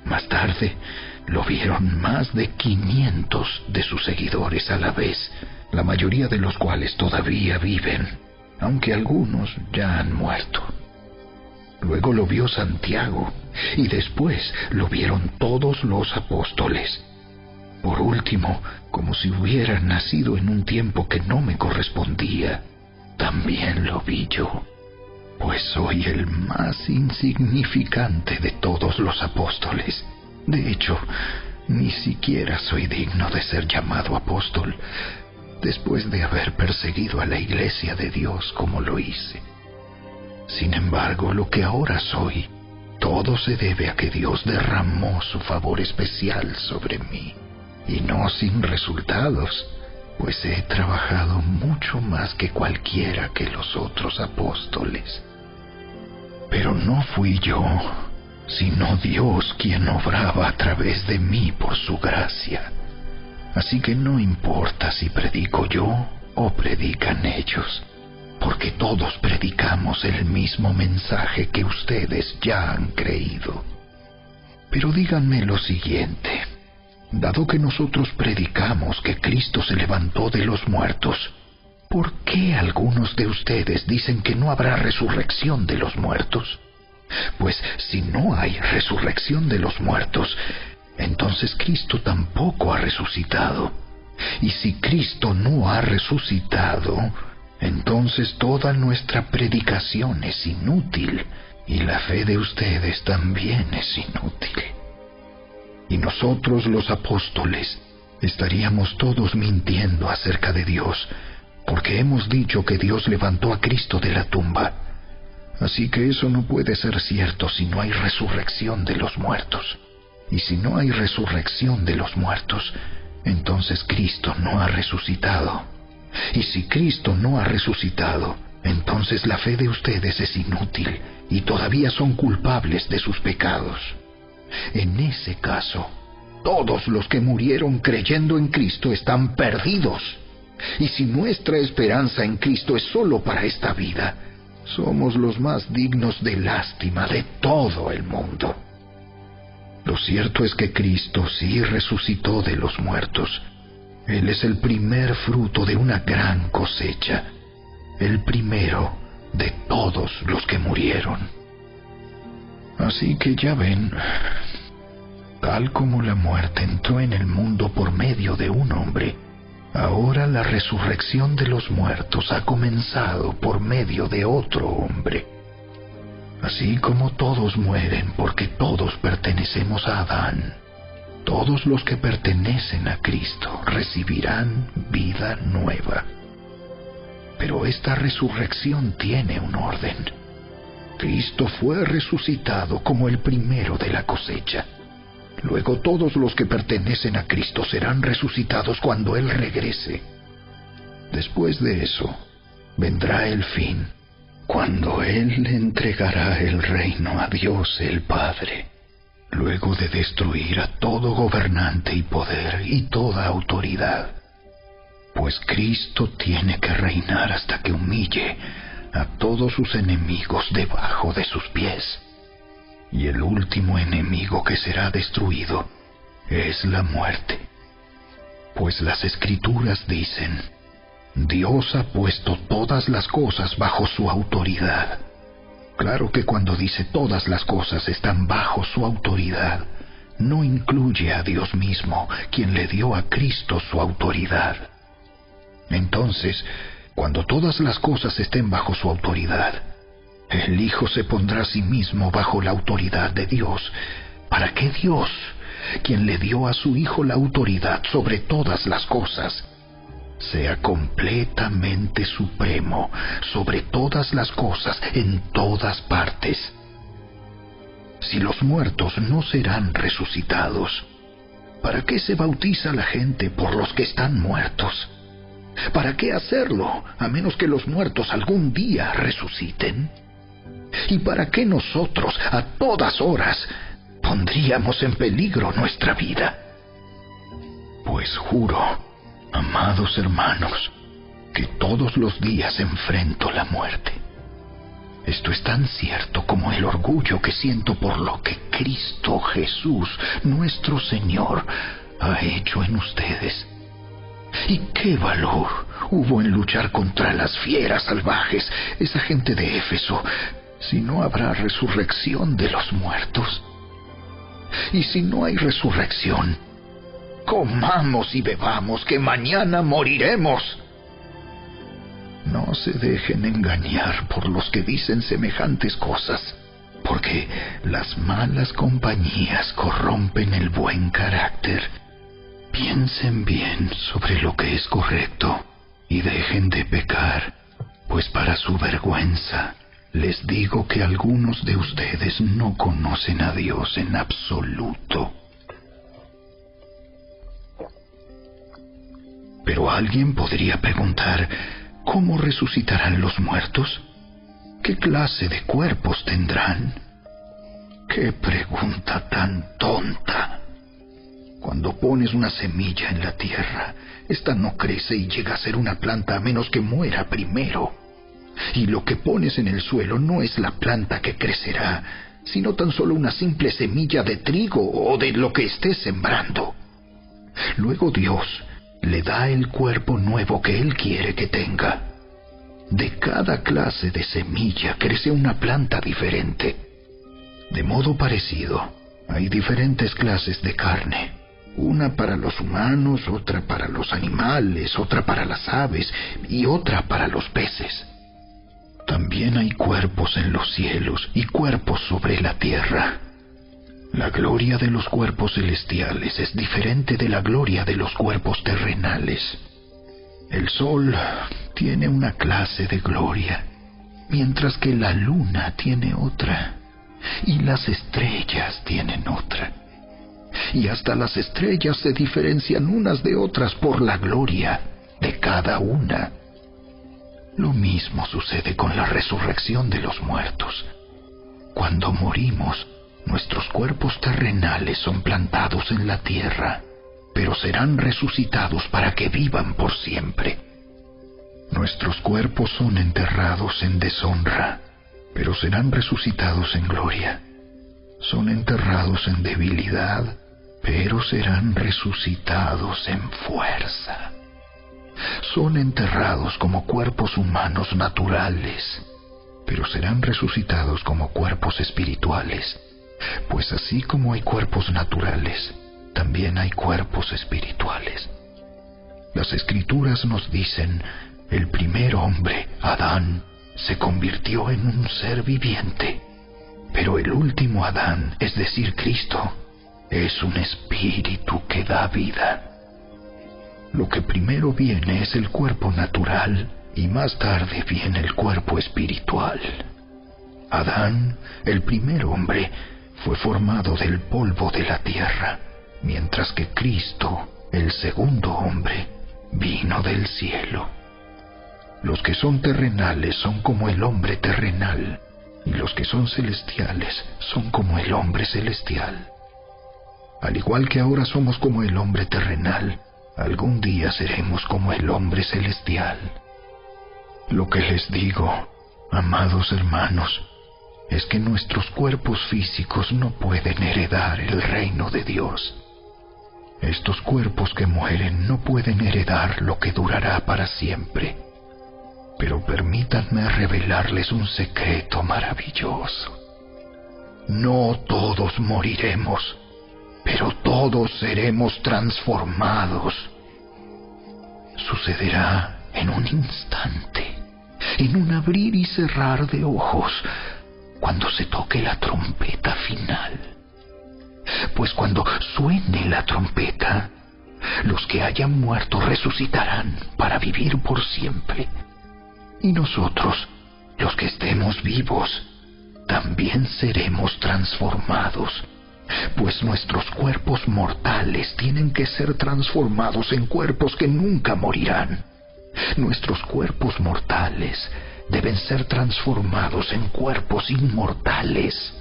Más tarde lo vieron más de 500 de sus seguidores a la vez, la mayoría de los cuales todavía viven, aunque algunos ya han muerto. Luego lo vio Santiago, y después lo vieron todos los apóstoles. Por último, como si hubiera nacido en un tiempo que no me correspondía, también lo vi yo, pues soy el más insignificante de todos los apóstoles. De hecho, ni siquiera soy digno de ser llamado apóstol, después de haber perseguido a la iglesia de Dios como lo hice. Sin embargo, lo que ahora soy, todo se debe a que Dios derramó su favor especial sobre mí, y no sin resultados, pues he trabajado mucho más que cualquiera que los otros apóstoles. Pero no fui yo, sino Dios quien obraba a través de mí por su gracia. Así que no importa si predico yo o predican ellos, porque todos predicamos el mismo mensaje que ustedes ya han creído. Pero díganme lo siguiente: dado que nosotros predicamos que Cristo se levantó de los muertos, ¿por qué algunos de ustedes dicen que no habrá resurrección de los muertos? Pues si no hay resurrección de los muertos, entonces Cristo tampoco ha resucitado. Y si Cristo no ha resucitado, entonces toda nuestra predicación es inútil, y la fe de ustedes también es inútil. Y nosotros los apóstoles estaríamos todos mintiendo acerca de Dios, porque hemos dicho que Dios levantó a Cristo de la tumba. Así que eso no puede ser cierto si no hay resurrección de los muertos. Y si no hay resurrección de los muertos, entonces Cristo no ha resucitado. Y si Cristo no ha resucitado, entonces la fe de ustedes es inútil y todavía son culpables de sus pecados. En ese caso, todos los que murieron creyendo en Cristo están perdidos. Y si nuestra esperanza en Cristo es solo para esta vida, somos los más dignos de lástima de todo el mundo. Lo cierto es que Cristo sí resucitó de los muertos. Él es el primer fruto de una gran cosecha, el primero de todos los que murieron. Así que ya ven, tal como la muerte entró en el mundo por medio de un hombre, ahora la resurrección de los muertos ha comenzado por medio de otro hombre. Así como todos mueren porque todos pertenecemos a Adán, todos los que pertenecen a Cristo recibirán vida nueva. Pero esta resurrección tiene un orden. Cristo fue resucitado como el primero de la cosecha. Luego todos los que pertenecen a Cristo serán resucitados cuando Él regrese. Después de eso, vendrá el fin, cuando Él le entregará el reino a Dios el Padre, luego de destruir a todo gobernante y poder y toda autoridad. Pues Cristo tiene que reinar hasta que humille a todos sus enemigos debajo de sus pies. Y el último enemigo que será destruido es la muerte. Pues las Escrituras dicen: Dios ha puesto todas las cosas bajo su autoridad. Claro que cuando dice todas las cosas están bajo su autoridad, no incluye a Dios mismo, quien le dio a Cristo su autoridad. Entonces, cuando todas las cosas estén bajo su autoridad, el Hijo se pondrá a sí mismo bajo la autoridad de Dios, para que Dios, quien le dio a su Hijo la autoridad sobre todas las cosas, sea completamente supremo sobre todas las cosas en todas partes. Si los muertos no serán resucitados, ¿para qué se bautiza la gente por los que están muertos? ¿Para qué hacerlo, a menos que los muertos algún día resuciten? ¿Y para qué nosotros, a todas horas, pondríamos en peligro nuestra vida? Pues juro, amados hermanos, que todos los días enfrento la muerte. Esto es tan cierto como el orgullo que siento por lo que Cristo Jesús, nuestro Señor, ha hecho en ustedes. ¿Y qué valor hubo en luchar contra las fieras salvajes, esa gente de Éfeso, si no habrá resurrección de los muertos? Y si no hay resurrección, comamos y bebamos, que mañana moriremos. No se dejen engañar por los que dicen semejantes cosas, porque las malas compañías corrompen el buen carácter. Piensen bien sobre lo que es correcto y dejen de pecar, pues para su vergüenza les digo que algunos de ustedes no conocen a Dios en absoluto. Pero alguien podría preguntar: ¿cómo resucitarán los muertos? ¿Qué clase de cuerpos tendrán? ¡Qué pregunta tan tonta! Cuando pones una semilla en la tierra, esta no crece y llega a ser una planta a menos que muera primero. Y lo que pones en el suelo no es la planta que crecerá, sino tan solo una simple semilla de trigo o de lo que estés sembrando. Luego Dios le da el cuerpo nuevo que Él quiere que tenga. De cada clase de semilla crece una planta diferente. De modo parecido, hay diferentes clases de carne. Una para los humanos, otra para los animales, otra para las aves y otra para los peces. También hay cuerpos en los cielos y cuerpos sobre la tierra. La gloria de los cuerpos celestiales es diferente de la gloria de los cuerpos terrenales. El sol tiene una clase de gloria, mientras que la luna tiene otra, y las estrellas tienen otra. y hasta las estrellas se diferencian unas de otras por la gloria de cada una. Lo mismo sucede con la resurrección de los muertos. Cuando morimos, nuestros cuerpos terrenales son plantados en la tierra, pero serán resucitados para que vivan por siempre. Nuestros cuerpos son enterrados en deshonra, pero serán resucitados en gloria. Son enterrados en debilidad, pero serán resucitados en fuerza. Son enterrados como cuerpos humanos naturales, pero serán resucitados como cuerpos espirituales, pues así como hay cuerpos naturales, también hay cuerpos espirituales. Las Escrituras nos dicen: el primer hombre, Adán, se convirtió en un ser viviente, pero el último Adán, es decir, Cristo, es un espíritu que da vida. Lo que primero viene es el cuerpo natural y más tarde viene el cuerpo espiritual. Adán, el primer hombre, fue formado del polvo de la tierra, mientras que Cristo, el segundo hombre, vino del cielo. Los que son terrenales son como el hombre terrenal, y los que son celestiales son como el hombre celestial. Al igual que ahora somos como el hombre terrenal, algún día seremos como el hombre celestial. Lo que les digo, amados hermanos, es que nuestros cuerpos físicos no pueden heredar el reino de Dios. Estos cuerpos que mueren no pueden heredar lo que durará para siempre. Pero permítanme revelarles un secreto maravilloso. No todos moriremos, pero todos seremos transformados. Sucederá en un instante, en un abrir y cerrar de ojos, cuando se toque la trompeta final. Pues cuando suene la trompeta, los que hayan muerto resucitarán para vivir por siempre. Y nosotros, los que estemos vivos, también seremos transformados, pues nuestros cuerpos mortales tienen que ser transformados en cuerpos que nunca morirán. Nuestros cuerpos mortales deben ser transformados en cuerpos inmortales.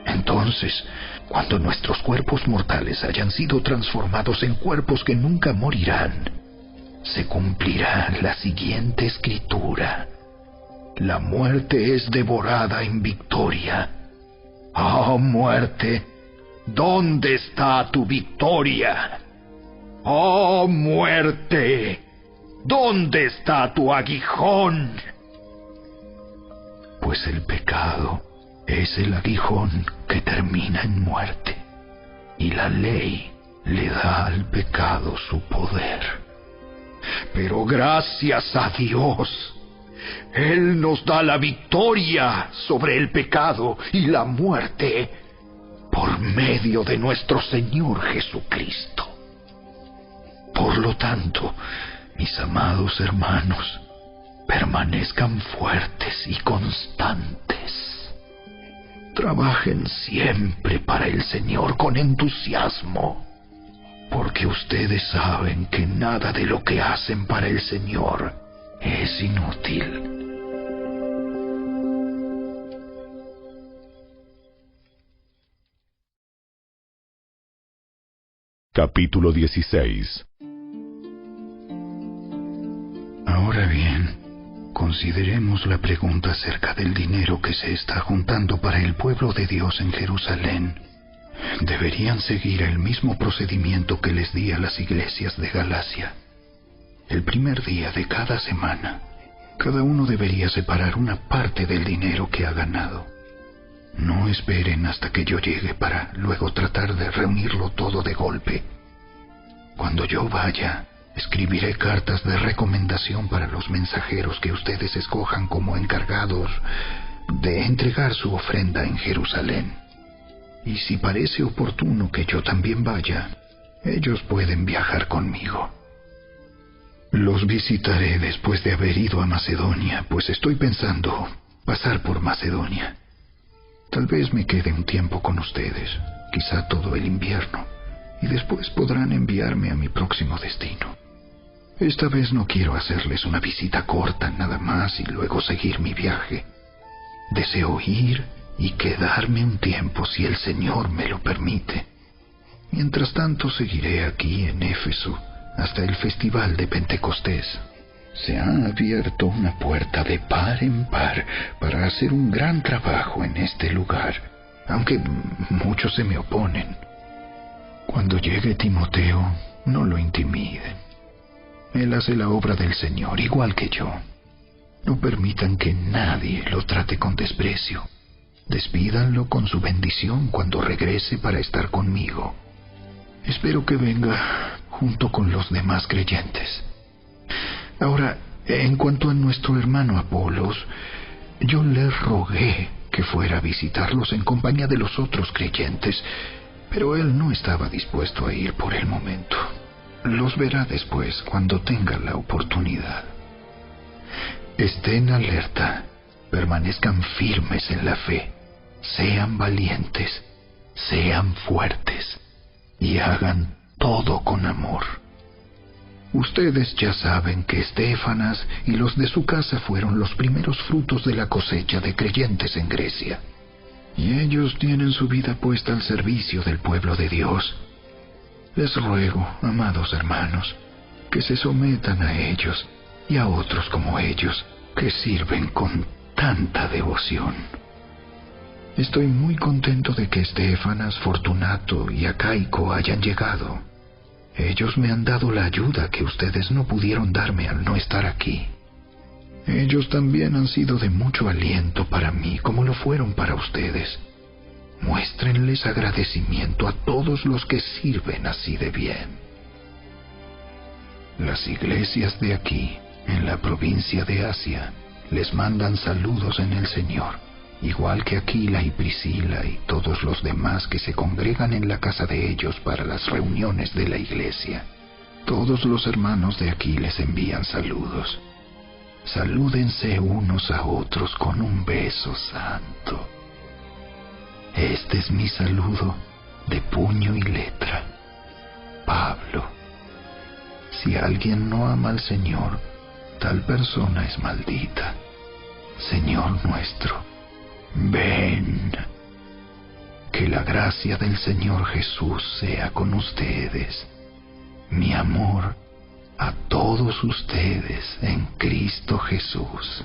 Entonces, cuando nuestros cuerpos mortales hayan sido transformados en cuerpos que nunca morirán, se cumplirá la siguiente escritura: la muerte es devorada en victoria. ¡Oh, muerte! ¿Dónde está tu victoria? ¡Oh, muerte! ¿Dónde está tu aguijón? Pues el pecado es el aguijón que termina en muerte, y la ley le da al pecado su poder. Pero gracias a Dios, Él nos da la victoria sobre el pecado y la muerte por medio de nuestro Señor Jesucristo. Por lo tanto, mis amados hermanos, permanezcan fuertes y constantes. Trabajen siempre para el Señor con entusiasmo, porque ustedes saben que nada de lo que hacen para el Señor es inútil. Capítulo 16. Ahora bien, consideremos la pregunta acerca del dinero que se está juntando para el pueblo de Dios en Jerusalén. Deberían seguir el mismo procedimiento que les di a las iglesias de Galacia. El primer día de cada semana, cada uno debería separar una parte del dinero que ha ganado. No esperen hasta que yo llegue para luego tratar de reunirlo todo de golpe. Cuando yo vaya, escribiré cartas de recomendación para los mensajeros que ustedes escojan como encargados de entregar su ofrenda en Jerusalén. Y si parece oportuno que yo también vaya, ellos pueden viajar conmigo. Los visitaré después de haber ido a Macedonia, pues estoy pensando pasar por Macedonia. Tal vez me quede un tiempo con ustedes, quizá todo el invierno, y después podrán enviarme a mi próximo destino. Esta vez no quiero hacerles una visita corta nada más y luego seguir mi viaje. Deseo ir y quedarme un tiempo si el Señor me lo permite. Mientras tanto seguiré aquí en Éfeso hasta el festival de Pentecostés. Se ha abierto una puerta de par en par para hacer un gran trabajo en este lugar, aunque muchos se me oponen. Cuando llegue Timoteo, no lo intimiden. Él hace la obra del Señor igual que yo. No permitan que nadie lo trate con desprecio. Despídanlo con su bendición cuando regrese para estar conmigo. Espero que venga junto con los demás creyentes. Ahora, en cuanto a nuestro hermano Apolos, yo le rogué que fuera a visitarlos en compañía de los otros creyentes, pero él no estaba dispuesto a ir por el momento. Los verá después cuando tenga la oportunidad. Estén alerta, permanezcan firmes en la fe, sean valientes, sean fuertes y hagan todo con amor. Ustedes ya saben que Estéfanas y los de su casa fueron los primeros frutos de la cosecha de creyentes en Grecia, y ellos tienen su vida puesta al servicio del pueblo de Dios. Les ruego, amados hermanos, que se sometan a ellos y a otros como ellos, que sirven con tanta devoción. Estoy muy contento de que Estéfanas, Fortunato y Acaico hayan llegado. Ellos me han dado la ayuda que ustedes no pudieron darme al no estar aquí. Ellos también han sido de mucho aliento para mí, como lo fueron para ustedes. Muéstrenles agradecimiento a todos los que sirven así de bien. Las iglesias de aquí, en la provincia de Asia, les mandan saludos en el Señor, igual que Aquila y Priscila y todos los demás que se congregan en la casa de ellos para las reuniones de la iglesia. Todos los hermanos de aquí les envían saludos. Salúdense unos a otros con un beso santo. Este es mi saludo de puño y letra. Pablo. Si alguien no ama al Señor, tal persona es maldita. Señor nuestro, ven. Que la gracia del Señor Jesús sea con ustedes. Mi amor a todos ustedes en Cristo Jesús.